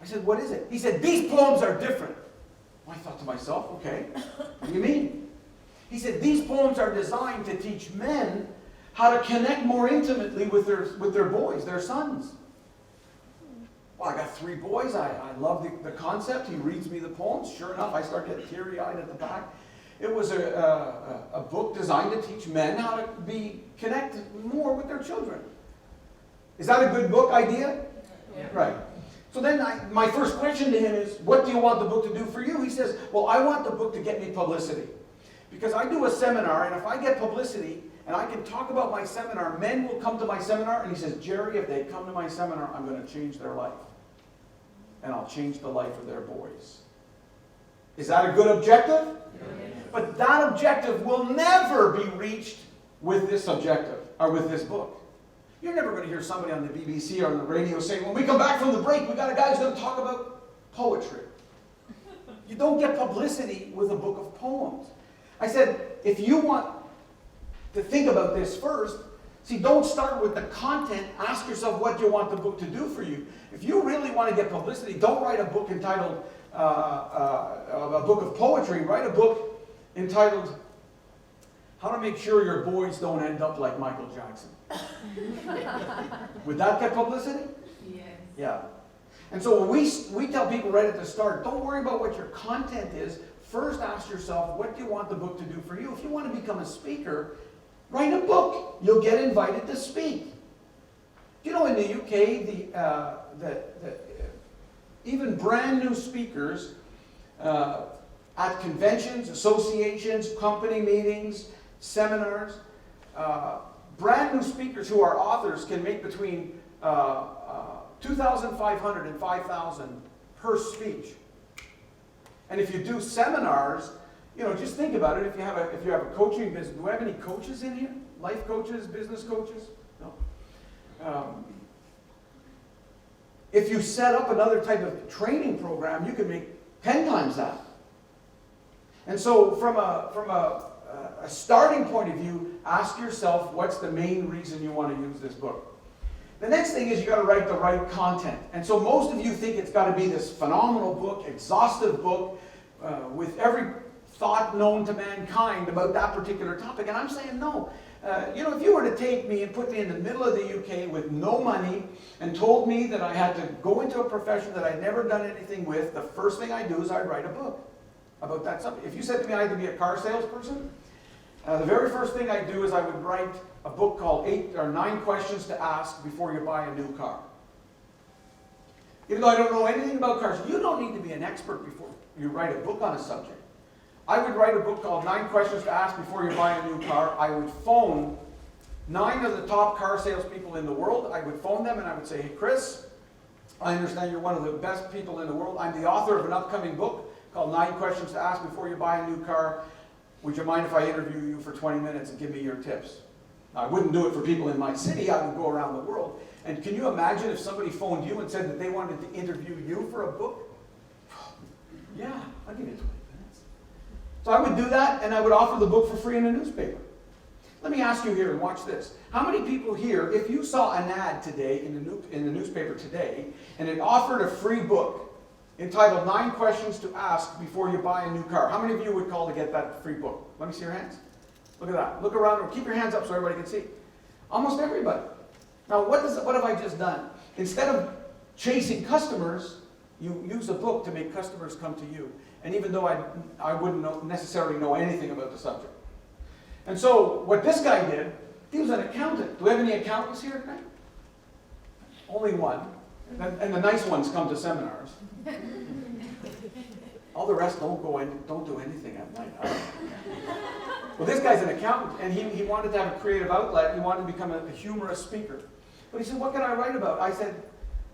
I said, what is it? He said, these poems are different. Well, I thought to myself, okay, what do you mean? He said, these poems are designed to teach men how to connect more intimately with their boys, their sons. Well, I got 3 boys. I love the concept. He reads me the poems. Sure enough, I start getting teary-eyed at the back. It was a book designed to teach men how to connect more with their children. Is that a good book idea? Yeah. Right. So then my first question to him is, what do you want the book to do for you? He says, well, I want the book to get me publicity. Because I do a seminar, and if I get publicity, and I can talk about my seminar, men will come to my seminar, and he says, Gerry, if they come to my seminar, I'm going to change their life. And I'll change the life of their boys. Is that a good objective? Yes. But that objective will never be reached with this objective, or with this book. You're never going to hear somebody on the BBC or on the radio saying, when we come back from the break, we got a guy who's going to talk about poetry. You don't get publicity with a book of poems. I said, if you want to think about this first, See, don't start with the content. Ask yourself what you want the book to do for you. If you really want to get publicity, don't write a book entitled, a book of poetry. Write a book entitled, How to Make Sure Your Boys Don't End Up Like Michael Jackson. Would that get publicity? Yes. Yeah. And so when we tell people right at the start, don't worry about what your content is. First ask yourself, what do you want the book to do for you? If you want to become a speaker, write a book. You'll get invited to speak. Do you know in the UK, even brand new speakers at conventions, associations, company meetings, seminars, brand new speakers who are authors can make between $2,500 and $5,000 per speech. And if you do seminars, just think about it. If you have a coaching business, do we have any coaches in here? Life coaches, business coaches? No. If you set up another type of training program, you can make 10 times that. And so from a starting point of view, ask yourself, what's the main reason you want to use this book? The next thing is you got to write the right content. And so most of you think it's got to be this phenomenal book, exhaustive book, with every thought known to mankind about that particular topic. And I'm saying no. If you were to take me and put me in the middle of the UK with no money and told me that I had to go into a profession that I'd never done anything with, the first thing I'd do is I'd write a book about that subject. If you said to me I had to be a car salesperson, the very first thing I'd do is I would write a book called 8 or 9 Questions to Ask Before You Buy a New Car. Even though I don't know anything about cars, you don't need to be an expert before you write a book on a subject. I would write a book called 9 Questions to Ask Before You Buy a New Car. I would phone 9 of the top car salespeople in the world. I would phone them and I would say, hey, Chris, I understand you're one of the best people in the world. I'm the author of an upcoming book called 9 Questions to Ask Before You Buy a New Car. Would you mind if I interview you for 20 minutes and give me your tips? I wouldn't do it for people in my city. I would go around the world. And can you imagine if somebody phoned you and said that they wanted to interview you for a book? Yeah, I'll give you 20 minutes. So I would do that, and I would offer the book for free in a newspaper. Let me ask you here, and watch this. How many people here, if you saw an ad today in the newspaper today, and it offered a free book entitled 9 Questions to Ask Before You Buy a New Car, how many of you would call to get that free book? Let me see your hands. Look at that. Look around. Keep your hands up so everybody can see. Almost everybody. Now, what have I just done? Instead of chasing customers, you use a book to make customers come to you. And even though I wouldn't necessarily know anything about the subject. And so, what this guy did, he was an accountant. Do we have any accountants here tonight? Only one. And the nice ones come to seminars. All the rest don't do anything at night. Well, this guy's an accountant, and he wanted to have a creative outlet. He wanted to become a humorous speaker. But he said, what can I write about? I said,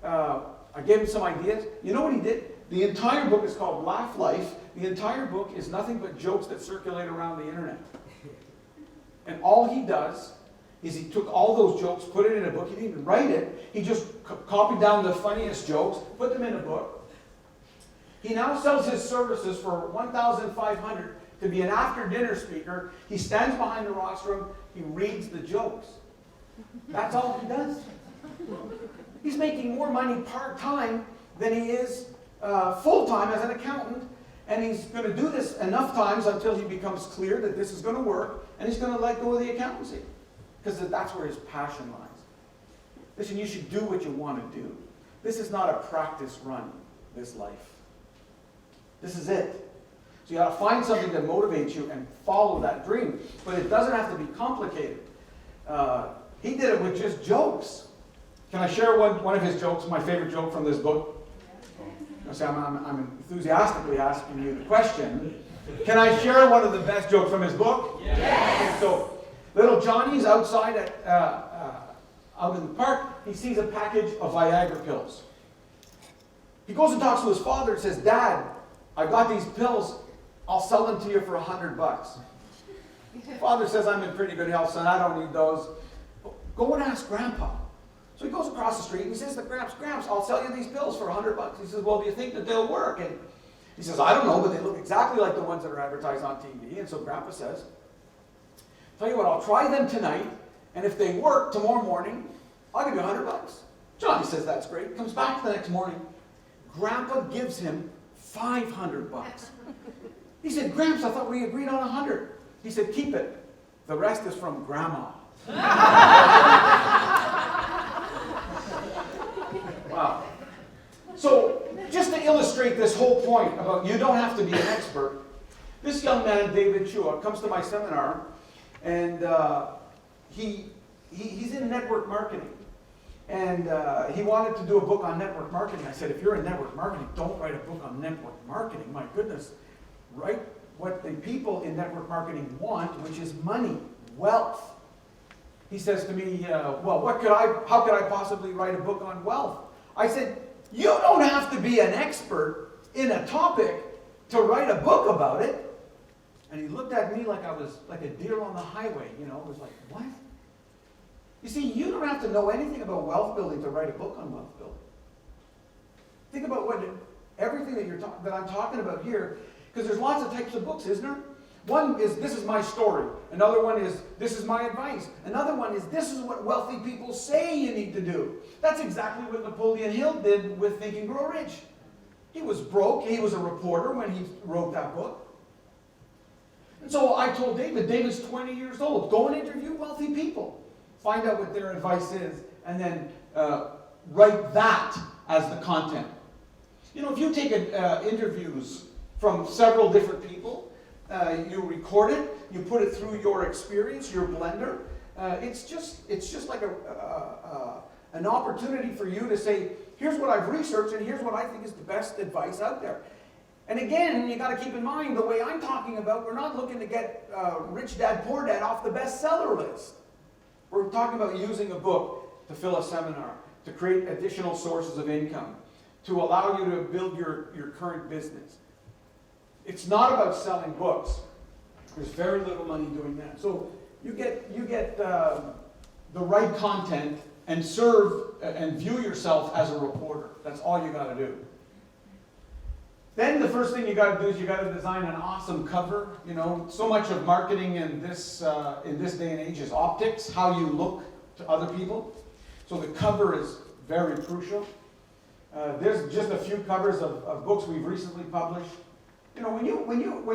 I gave him some ideas. You know what he did? The entire book is called Laugh Life. The entire book is nothing but jokes that circulate around the internet. And all he does is he took all those jokes, put it in a book. He didn't even write it. He just copied down the funniest jokes, put them in a book. He now sells his services for $1,500 to be an after-dinner speaker. He stands behind the rostrum. He reads the jokes. That's all he does. He's making more money part-time than he is full-time as an accountant. And he's going to do this enough times until he becomes clear that this is going to work. And he's going to let go of the accountancy. Because that's where his passion lies. Listen, you should do what you want to do. This is not a practice run, this life. This is it. So you got to find something that motivates you and follow that dream. But it doesn't have to be complicated. He did it with just jokes. Can I share one of his jokes, my favorite joke from this book? I'm enthusiastically asking you the question. Can I share one of the best jokes from his book? Yes. Okay, so little Johnny's outside out in the park. He sees a package of Viagra pills. He goes and talks to his father and says, Dad, I got these pills. I'll sell them to you for $100. Father says, I'm in pretty good health, son. I don't need those. Go and ask Grandpa. So he goes across the street and he says to Gramps, I'll sell you these pills for $100. He says, well, do you think that they'll work? And he says, I don't know, but they look exactly like the ones that are advertised on TV. And so Grandpa says, tell you what, I'll try them tonight, And if they work tomorrow morning, I'll give you $100. Johnny says that's great. Comes back the next morning. Grandpa gives him $500. He said, Gramps, I thought we agreed on 100. He said, keep it. The rest is from Grandma. Wow. So, just to illustrate this whole point about you don't have to be an expert, this young man, David Chua, comes to my seminar, and he's in network marketing. And he wanted to do a book on network marketing. I said, if you're in network marketing, don't write a book on network marketing. My goodness. Write what the people in network marketing want, which is money, wealth. He says to me, well, how could I possibly write a book on wealth? I said, you don't have to be an expert in a topic to write a book about it. And he looked at me like I was like a deer on the highway, It was like, what? You see, you don't have to know anything about wealth building to write a book on wealth building. Think about everything that I'm talking about here, because there's lots of types of books, isn't there? One is, this is my story. Another one is, this is my advice. Another one is, this is what wealthy people say you need to do. That's exactly what Napoleon Hill did with Think and Grow Rich. He was broke. He was a reporter when he wrote that book. And so I told David's 20 years old. Go and interview wealthy people. Find out what their advice is, and then write that as the content. If you take interviews from several different people, you record it, you put it through your experience, your blender. It's just like an opportunity for you to say, here's what I've researched, and here's what I think is the best advice out there. And again, you got to keep in mind, the way I'm talking about, we're not looking to get Rich Dad, Poor Dad off the bestseller list. We're talking about using a book to fill a seminar, to create additional sources of income, to allow you to build your current business. It's not about selling books. There's very little money doing that. So you get the right content and serve and view yourself as a reporter. That's all you got to do. Then the first thing you got to do is you got to design an awesome cover. So much of marketing in this day and age is optics, how you look to other people. So the cover is very crucial. There's just a few covers of books we've recently published. When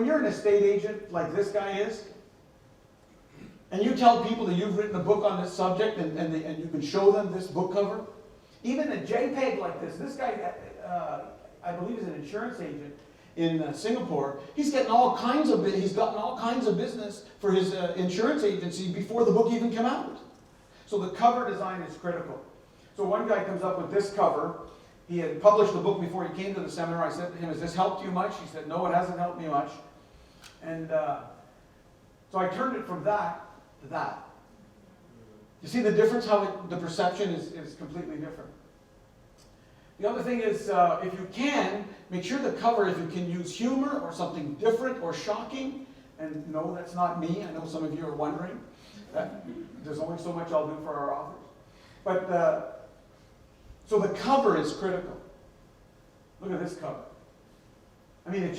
you're an estate agent like this guy is, and you tell people that you've written a book on this subject, and you can show them this book cover, even a JPEG like this guy. I believe he's an insurance agent in Singapore. He's gotten all kinds of business for his insurance agency before the book even came out. So the cover design is critical. So one guy comes up with this cover. He had published the book before he came to the seminar. I said to him, has this helped you much? He said, no, it hasn't helped me much. And so I turned it from that to that. You see the difference, how the perception is completely different. The other thing is, if you can, make sure the cover, if you can use humor or something different or shocking, and no, that's not me. I know some of you are wondering. There's only so much I'll do for our authors. But, so the cover is critical. Look at this cover. I mean,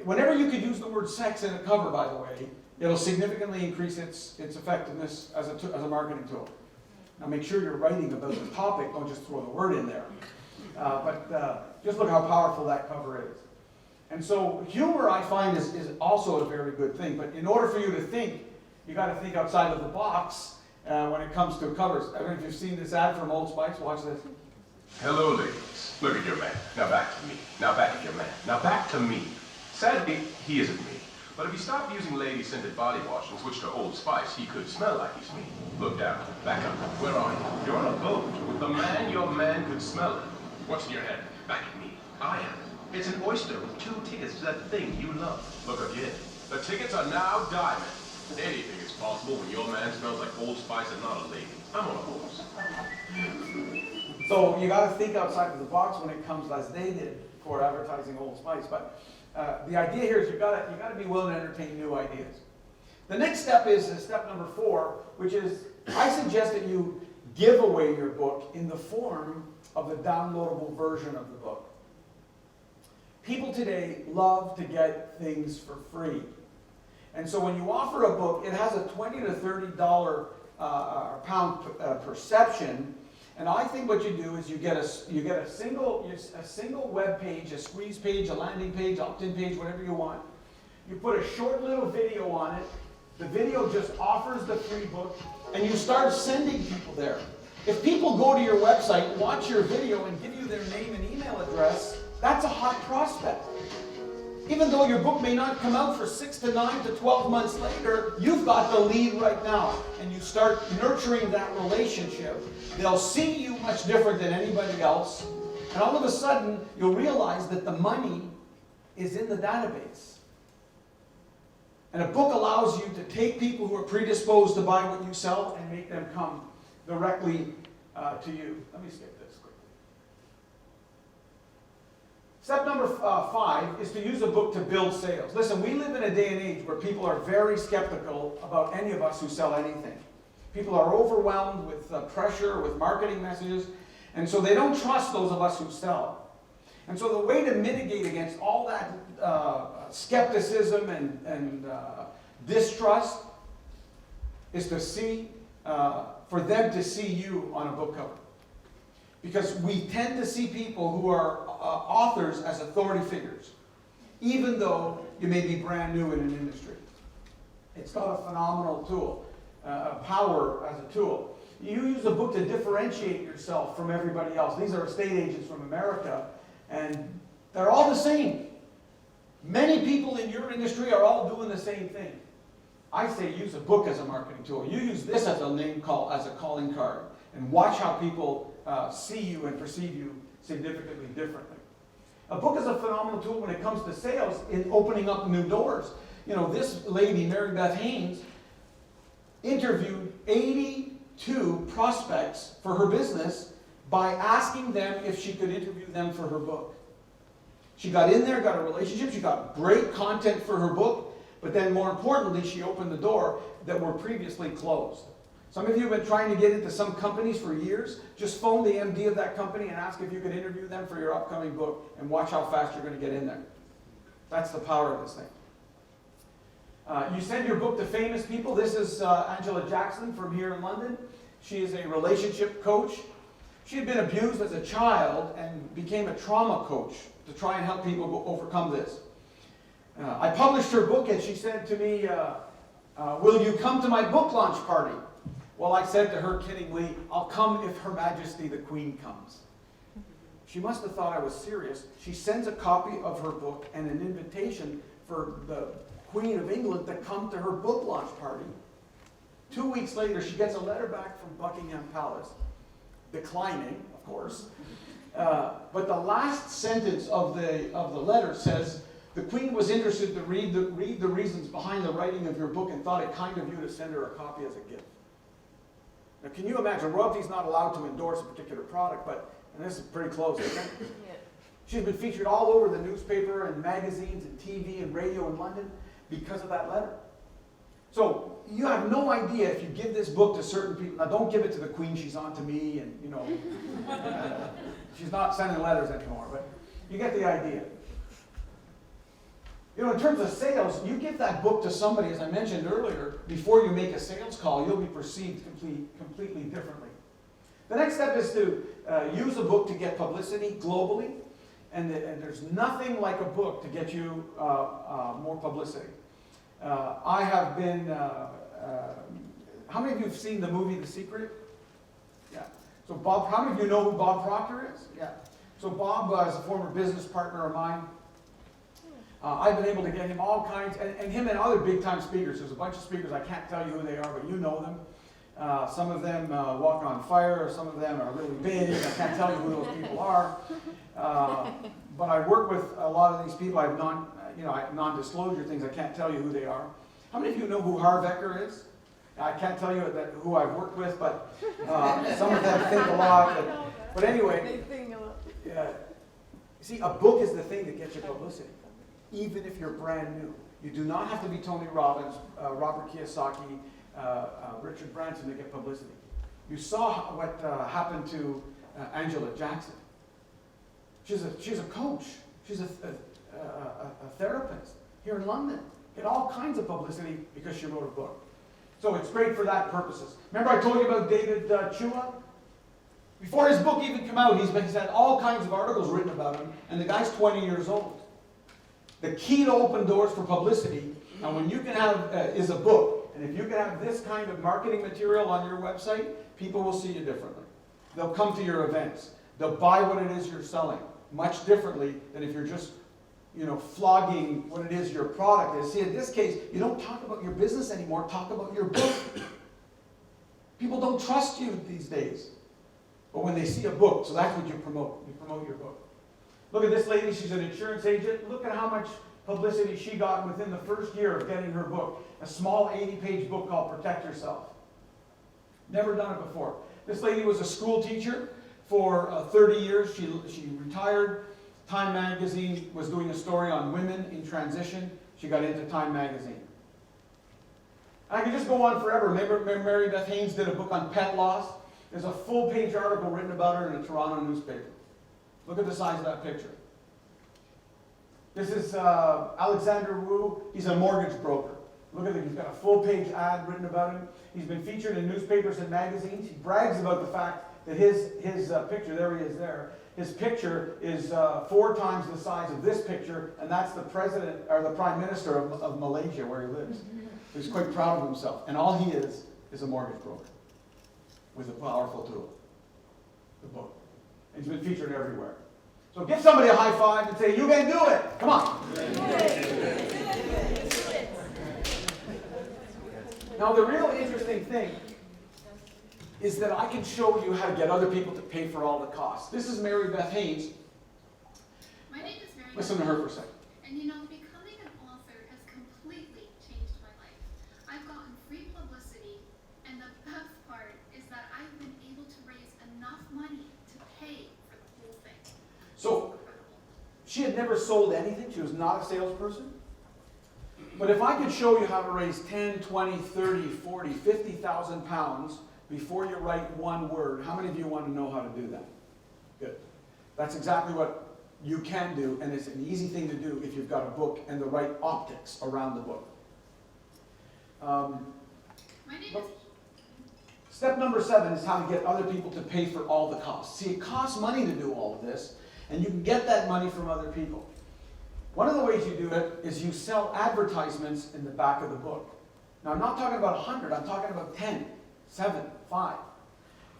whenever you could use the word sex in a cover, by the way, it'll significantly increase its effectiveness as a marketing tool. Now make sure you're writing about the topic, don't just throw the word in there. But just look how powerful that cover is. And so humor, I find, is also a very good thing. But in order for you to think, you got to think outside of the box when it comes to covers. I don't know if you've seen this ad from Old Spice. Watch this. Hello, ladies. Look at your man. Now back to me. Now back at your man. Now back to me. Sadly, he isn't me. But if he stopped using lady-scented body wash and switched to Old Spice, he could smell like he's me. Look down. Back up. Where are you? You're on a boat with the man your man could smell it. What's in your head? Back at me. I am. It's an oyster with 2 tickets to that thing you love. Look again. The tickets are now diamond. Anything is possible when your man smells like Old Spice and not a lady. I'm on a horse. So you got to think outside of the box when it comes, as they did for advertising Old Spice. But the idea here is you got to be willing to entertain new ideas. The next step is step number 4, which is I suggest that you give away your book in the form of a downloadable version of the book. People today love to get things for free. And so when you offer a book, it has a $20 to $30 pound perception. And I think what you do is you get a single web page, a squeeze page, a landing page, opt-in page, whatever you want. You put a short little video on it. The video just offers the free book, and you start sending people there. If people go to your website, watch your video, and give you their name and email address, that's a hot prospect. Even though your book may not come out for 6 to 9 to 12 months later, you've got the lead right now. And you start nurturing that relationship. They'll see you much different than anybody else. And all of a sudden, you'll realize that the money is in the database. And a book allows you to take people who are predisposed to buy what you sell and make them come directly to you. Let me skip this quickly. Step number 5 is to use a book to build sales. Listen, we live in a day and age where people are very skeptical about any of us who sell anything. People are overwhelmed with pressure, with marketing messages, and so they don't trust those of us who sell. And so the way to mitigate against all that skepticism and distrust is to see, for them to see you on a book cover. Because we tend to see people who are authors as authority figures, even though you may be brand new in an industry. It's got a phenomenal tool, power as a tool. You use a book to differentiate yourself from everybody else. These are estate agents from America, and they're all the same. Many people in your industry are all doing the same thing. I say use a book as a marketing tool. You use this as a name call, as a calling card, and watch how people see you and perceive you significantly differently. A book is a phenomenal tool when it comes to sales in opening up new doors. You know, this lady, Mary Beth Haynes, interviewed 82 prospects for her business by asking them if she could interview them for her book. She got in there, got a relationship, she got great content for her book, but then more importantly, she opened the door that were previously closed. Some of you have been trying to get into some companies for years. Just phone the MD of that company and ask if you could interview them for your upcoming book, and watch how fast you're going to get in there. That's the power of this thing. You send your book to famous people. This is Angela Jackson from here in London. She is a relationship coach. She had been abused as a child and became a trauma coach to try and help people overcome this. I published her book, and she said to me, will you come to my book launch party? Well, I said to her kiddingly, I'll come if Her Majesty the Queen comes. She must have thought I was serious. She sends a copy of her book and an invitation for the Queen of England to come to her book launch party. 2 weeks later, she gets a letter back from Buckingham Palace, declining, of course. But the last sentence of the letter says, the Queen was interested to read the reasons behind the writing of your book and thought it kind of you to send her a copy as a gift. Now, can you imagine? Royalty's not allowed to endorse a particular product, and this is pretty close, isn't it? Yeah. She's been featured all over the newspaper and magazines and TV and radio in London because of that letter. So you have no idea if you give this book to certain people. Now, don't give it to the Queen. She's on to me, and she's not sending letters anymore. But you get the idea. In terms of sales, you give that book to somebody, as I mentioned earlier, before you make a sales call, you'll be perceived completely differently. The next step is to use a book to get publicity globally, and there's nothing like a book to get you more publicity. I have been, how many of you have seen the movie The Secret? Yeah. So Bob, how many of you know who Bob Proctor is? Yeah. So Bob is a former business partner of mine. I've been able to get him all kinds, and him and other big-time speakers. There's a bunch of speakers, I can't tell you who they are, but you know them. Some of them walk on fire, some of them are really big. I can't tell you who those people are. But I work with a lot of these people. I have non-disclosure things. I can't tell you who they are. How many of you know who Harv Eker is? I can't tell you who I've worked with, but some of them think a lot. But anyway, see, a book is the thing that gets you publicity. Even if you're brand new. You do not have to be Tony Robbins, Robert Kiyosaki, Richard Branson to get publicity. You saw what happened to Angela Jackson. She's a coach. She's a therapist here in London. Get all kinds of publicity because she wrote a book. So it's great for that purposes. Remember I told you about David Chua? Before his book even came out, he's had all kinds of articles written about him, and the guy's 20 years old. The key to open doors for publicity, and when you can have, is a book. And if you can have this kind of marketing material on your website, people will see you differently. They'll come to your events. They'll buy what it is you're selling, much differently than if you're just, flogging what it is your product is. See, in this case, you don't talk about your business anymore, talk about your book. People don't trust you these days. But when they see a book, so that's what you promote. You promote your book. Look at this lady, she's an insurance agent. Look at how much publicity she got within the first year of getting her book. A small 80-page book called Protect Yourself. Never done it before. This lady was a school teacher for 30 years. She retired. Time Magazine was doing a story on women in transition. She got into Time Magazine. I could just go on forever. Remember Mary Beth Haynes did a book on pet loss? There's a full-page article written about her in a Toronto newspaper. Look at the size of that picture. This is Alexander Wu. He's a mortgage broker. Look at him. He's got a full-page ad written about him. He's been featured in newspapers and magazines. He brags about the fact that his picture, there he is there, his picture is 4 times the size of this picture, and that's the president, or the prime minister of Malaysia, where he lives. He's quite proud of himself. And all he is a mortgage broker with a powerful tool, the book. And he's been featured everywhere. So give somebody a high five and say, you can do it. Come on. Now the real interesting thing is that I can show you how to get other people to pay for all the costs. This is Mary Beth Haynes. My name is Mary. Listen to her for a second. And becoming an author has completely changed my life. I've gotten free publicity, and the best part is that I've been able to raise enough money to pay for the whole thing. So, she had never sold anything. She was not a salesperson. But if I could show you how to raise 10, 20, 30, 40, 50,000 pounds before you write one word, how many of you want to know how to do that? Good. That's exactly what you can do, and it's an easy thing to do if you've got a book and the right optics around the book. My name is... Step number 7 is how to get other people to pay for all the costs. See, it costs money to do all of this, and you can get that money from other people. One of the ways you do it is you sell advertisements in the back of the book. Now, I'm not talking about 100, I'm talking about 10, 7, 5.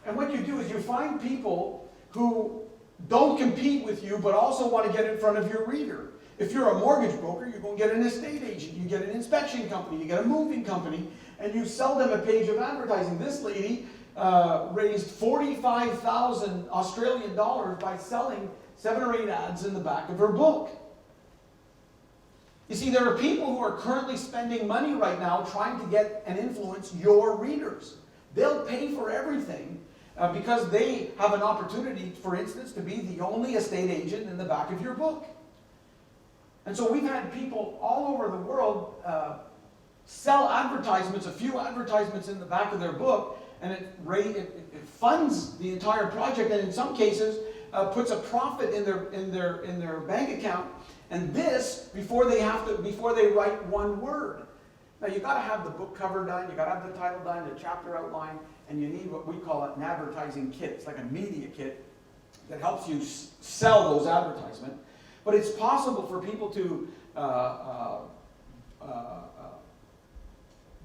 And what you do is you find people who don't compete with you, but also want to get in front of your reader. If you're a mortgage broker, you're going to get an estate agent, you get an inspection company, you get a moving company, and you sell them a page of advertising. This lady raised 45,000 Australian dollars by selling 7 or 8 ads in the back of her book. You see, there are people who are currently spending money right now trying to get and influence your readers. They'll pay for everything because they have an opportunity, for instance, to be the only estate agent in the back of your book. And so we've had people all over the world sell advertisements, a few advertisements in the back of their book, and it funds the entire project, and in some cases puts a profit in their bank account. And this before they write one word. Now you've got to have the book cover done, you've got to have the title done, the chapter outline, and you need what we call an advertising kit. It's like a media kit that helps you sell those advertisements. But it's possible for people to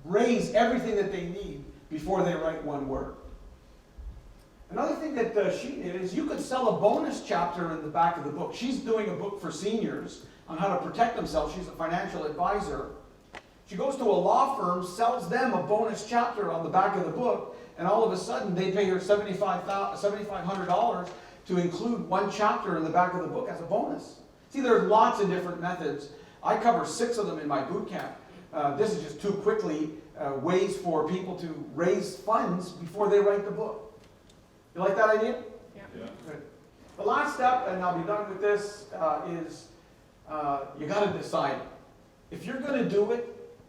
raise everything that they need before they write one word. Another thing that she did is you could sell a bonus chapter in the back of the book. She's doing a book for seniors on how to protect themselves. She's a financial advisor. She goes to a law firm, sells them a bonus chapter on the back of the book, and all of a sudden they pay her $7,500 to include one chapter in the back of the book as a bonus. See, there's lots of different methods. I cover 6 of them in my boot camp. This is just 2 quickly ways for people to raise funds before they write the book. You like that idea? Yeah. Good. The last step, and I'll be done with this, is you got to decide. If you're going to do it,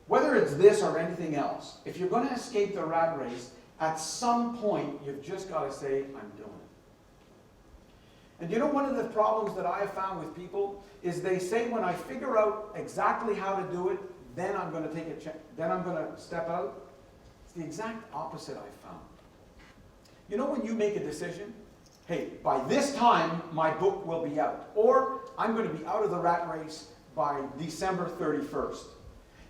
whether it's this or anything else, if you're going to escape the rat race, at some point you've just got to say, I'm doing it. And you know, one of the problems that I have found with people is they say, when I figure out exactly how to do it, then I'm going to take a then I'm going to step out. It's the exact opposite I found. You know when you make a decision, hey, by this time my book will be out, or I'm going to be out of the rat race by December 31st.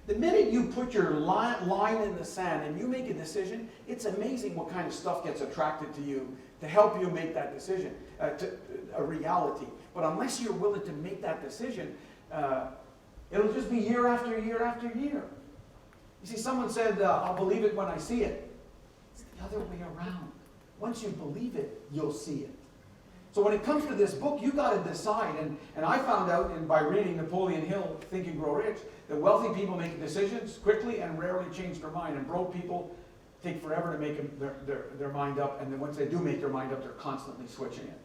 The minute you put your line in the sand and you make a decision, it's amazing what kind of stuff gets attracted to you to help you make that decision, to a reality. But unless you're willing to make that decision, it'll just be year after year after year. You see, someone said, I'll believe it when I see it. It's the other way around. Once you believe it, you'll see it. So when it comes to this book, you got to decide. And I found out by reading Napoleon Hill, Think and Grow Rich, that wealthy people make decisions quickly and rarely change their mind. And broke people take forever to make their mind up. And then once they do make their mind up, they're constantly switching it.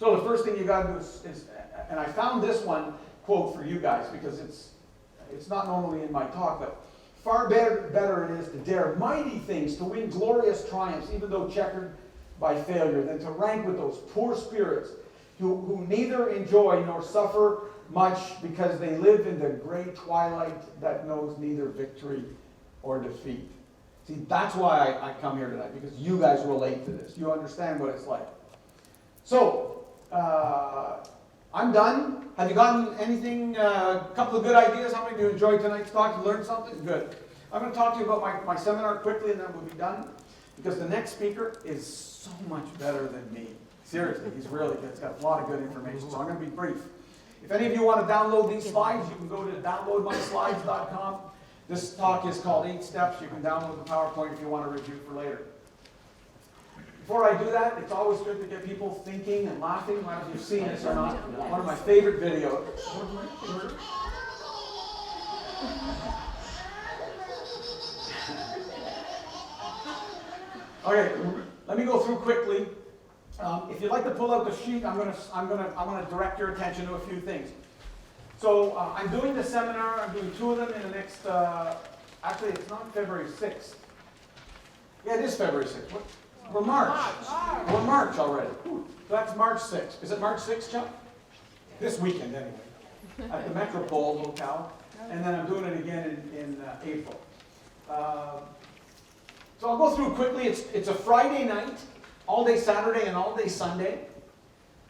So the first thing you got to do is, and I found this one quote for you guys because it's not normally in my talk, but far better it is to dare mighty things, to win glorious triumphs, even though checkered by failure, than to rank with those poor spirits who neither enjoy nor suffer much because they live in the gray twilight that knows neither victory or defeat. See, that's why I come here tonight, because you guys relate to this. You understand what it's like. So, I'm done. Have you gotten anything, a couple of good ideas? How many of you enjoyed tonight's talk? You learned something? Good. I'm going to talk to you about my seminar quickly and then we'll be done. Because the next speaker is so much better than me. Seriously, he's really good. He's got a lot of good information, so I'm going to be brief. If any of you want to download these slides, you can go to downloadmyslides.com. This talk is called 8 Steps. You can download the PowerPoint if you want to review for later. Before I do that, it's always good to get people thinking and laughing. I don't know if you've seen this or not. One of my favorite videos. Okay, let me go through quickly. If you'd like to pull out the sheet, I'm gonna direct your attention to a few things. So I'm doing the seminar. I'm doing 2 of them in the next. Actually, it's not February 6th. Yeah, it is February 6th. We're March. We're March already. Ooh, that's March 6th. Is it March 6th, Chuck? This weekend, anyway, at the Metropole Hotel, and then I'm doing it again in April. So I'll go through quickly. It's a Friday night, all day Saturday and all day Sunday.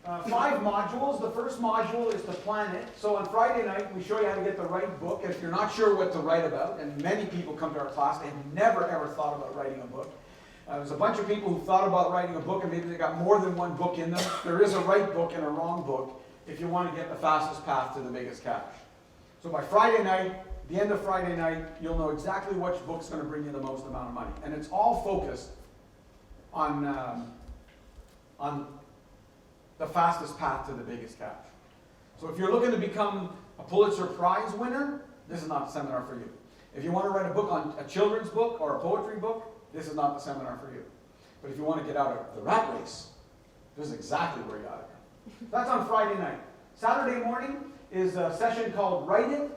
5 modules. The first module is to plan it. So on Friday night, we show you how to get the right book. And if you're not sure what to write about, and many people come to our class, they have never ever thought about writing a book. There's a bunch of people who thought about writing a book, and maybe they got more than one book in them. There is a right book and a wrong book if you want to get the fastest path to the biggest cash. So by Friday night, the end of Friday night, you'll know exactly which book's going to bring you the most amount of money. And it's all focused on the fastest path to the biggest cash. So if you're looking to become a Pulitzer Prize winner, this is not the seminar for you. If you want to write a book on a children's book or a poetry book, this is not the seminar for you. But if you want to get out of the rat race, this is exactly where you ought to go. That's on Friday night. Saturday morning is a session called Write It.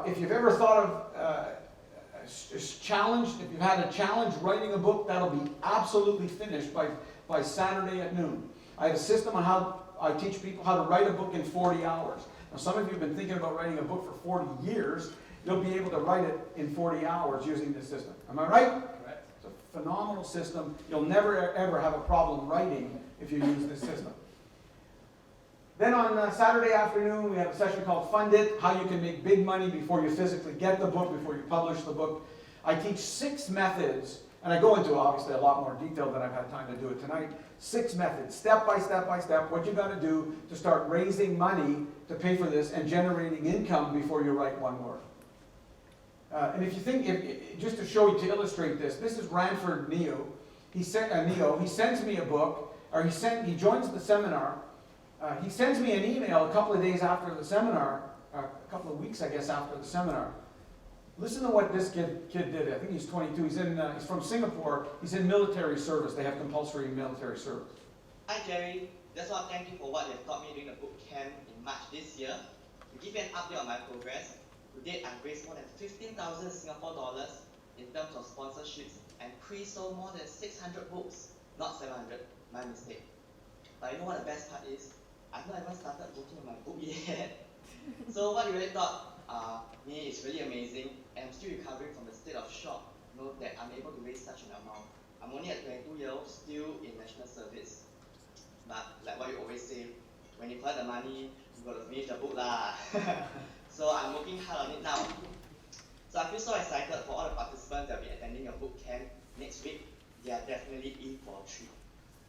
If you've ever thought of challenge, if you've had a challenge writing a book, that'll be absolutely finished by Saturday at noon. I have a system on how I teach people how to write a book in 40 hours. Now, some of you have been thinking about writing a book for 40 years. You'll be able to write it in 40 hours using this system. Am I right? Correct. It's a phenomenal system. You'll never, ever have a problem writing if you use this system. Then on Saturday afternoon, we have a session called Fund It, how you can make big money before you physically get the book, before you publish the book. I teach 6 methods, and I go into obviously a lot more detail than I've had time to do it tonight. 6 methods, step by step by step, what you got to do to start raising money to pay for this and generating income before you write one word. And if you think, just to show you, to illustrate this, this is Ranford Neo. He sends me a book, or he joins the seminar. He sends me an email a couple of days after the seminar, a couple of weeks, I guess, after the seminar. Listen to what this kid did. I think he's 22. He's from Singapore. He's in military service. They have compulsory military service. Hi, Gerry. Just want to thank you for what you've taught me during the book camp in March this year. To give you an update on my progress, to date I've raised more than 15,000 Singapore dollars in terms of sponsorships and pre-sold more than 600 books, not 700, my mistake. But you know what the best part is? I've not even started working on my book yet. So what you really taught me is really amazing, and I'm still recovering from the state of shock know, that I'm able to raise such an amount. I'm only at 22 years old, still in national service. But like what you always say, when you collect the money, you got to finish the book lah. So I'm working hard on it now. So I feel so excited for all the participants that will be attending a boot camp next week. They are definitely in for a treat.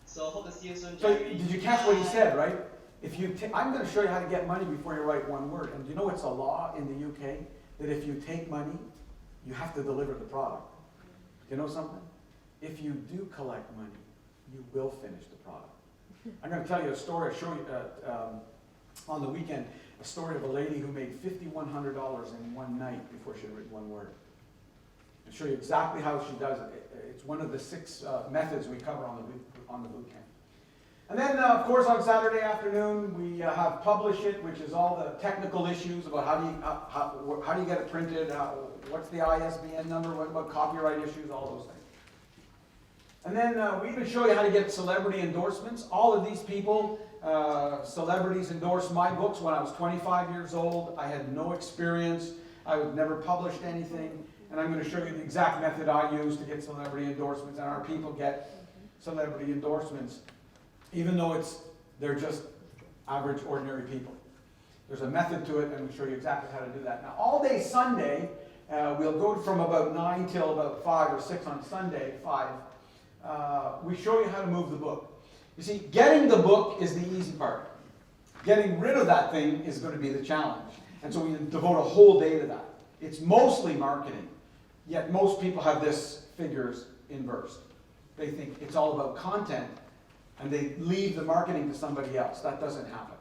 So hope to see you soon, So Gerry. did you catch what he said, right? If you, I'm going to show you how to get money before you write one word. And do you know it's a law in the UK that if you take money, you have to deliver the product. You know something? If you do collect money, you will finish the product. I'm going to tell you a story. I'll show you on the weekend a story of a lady who made $5,100 in one night before she had written one word. I'll show you exactly how she does it. It's one of the 6 methods we cover on the boot camp. And then, of course, on Saturday afternoon, we have Publish It, which is all the technical issues about how do you get it printed, what's the ISBN number, what about copyright issues, all those things. And then we even show you how to get celebrity endorsements. All of these people, celebrities endorsed my books when I was 25 years old. I had no experience. I had never published anything. And I'm going to show you the exact method I use to get celebrity endorsements. And our people get celebrity endorsements, even though they're just average, ordinary people. There's a method to it, and we'll show you exactly how to do that. Now, all day Sunday, we'll go from about 9 till about 5 or 6 on Sunday, 5. We show you how to move the book. You see, getting the book is the easy part. Getting rid of that thing is going to be the challenge. And so we devote a whole day to that. It's mostly marketing, yet most people have this figures inversed. They think it's all about content, and they leave the marketing to somebody else. That doesn't happen.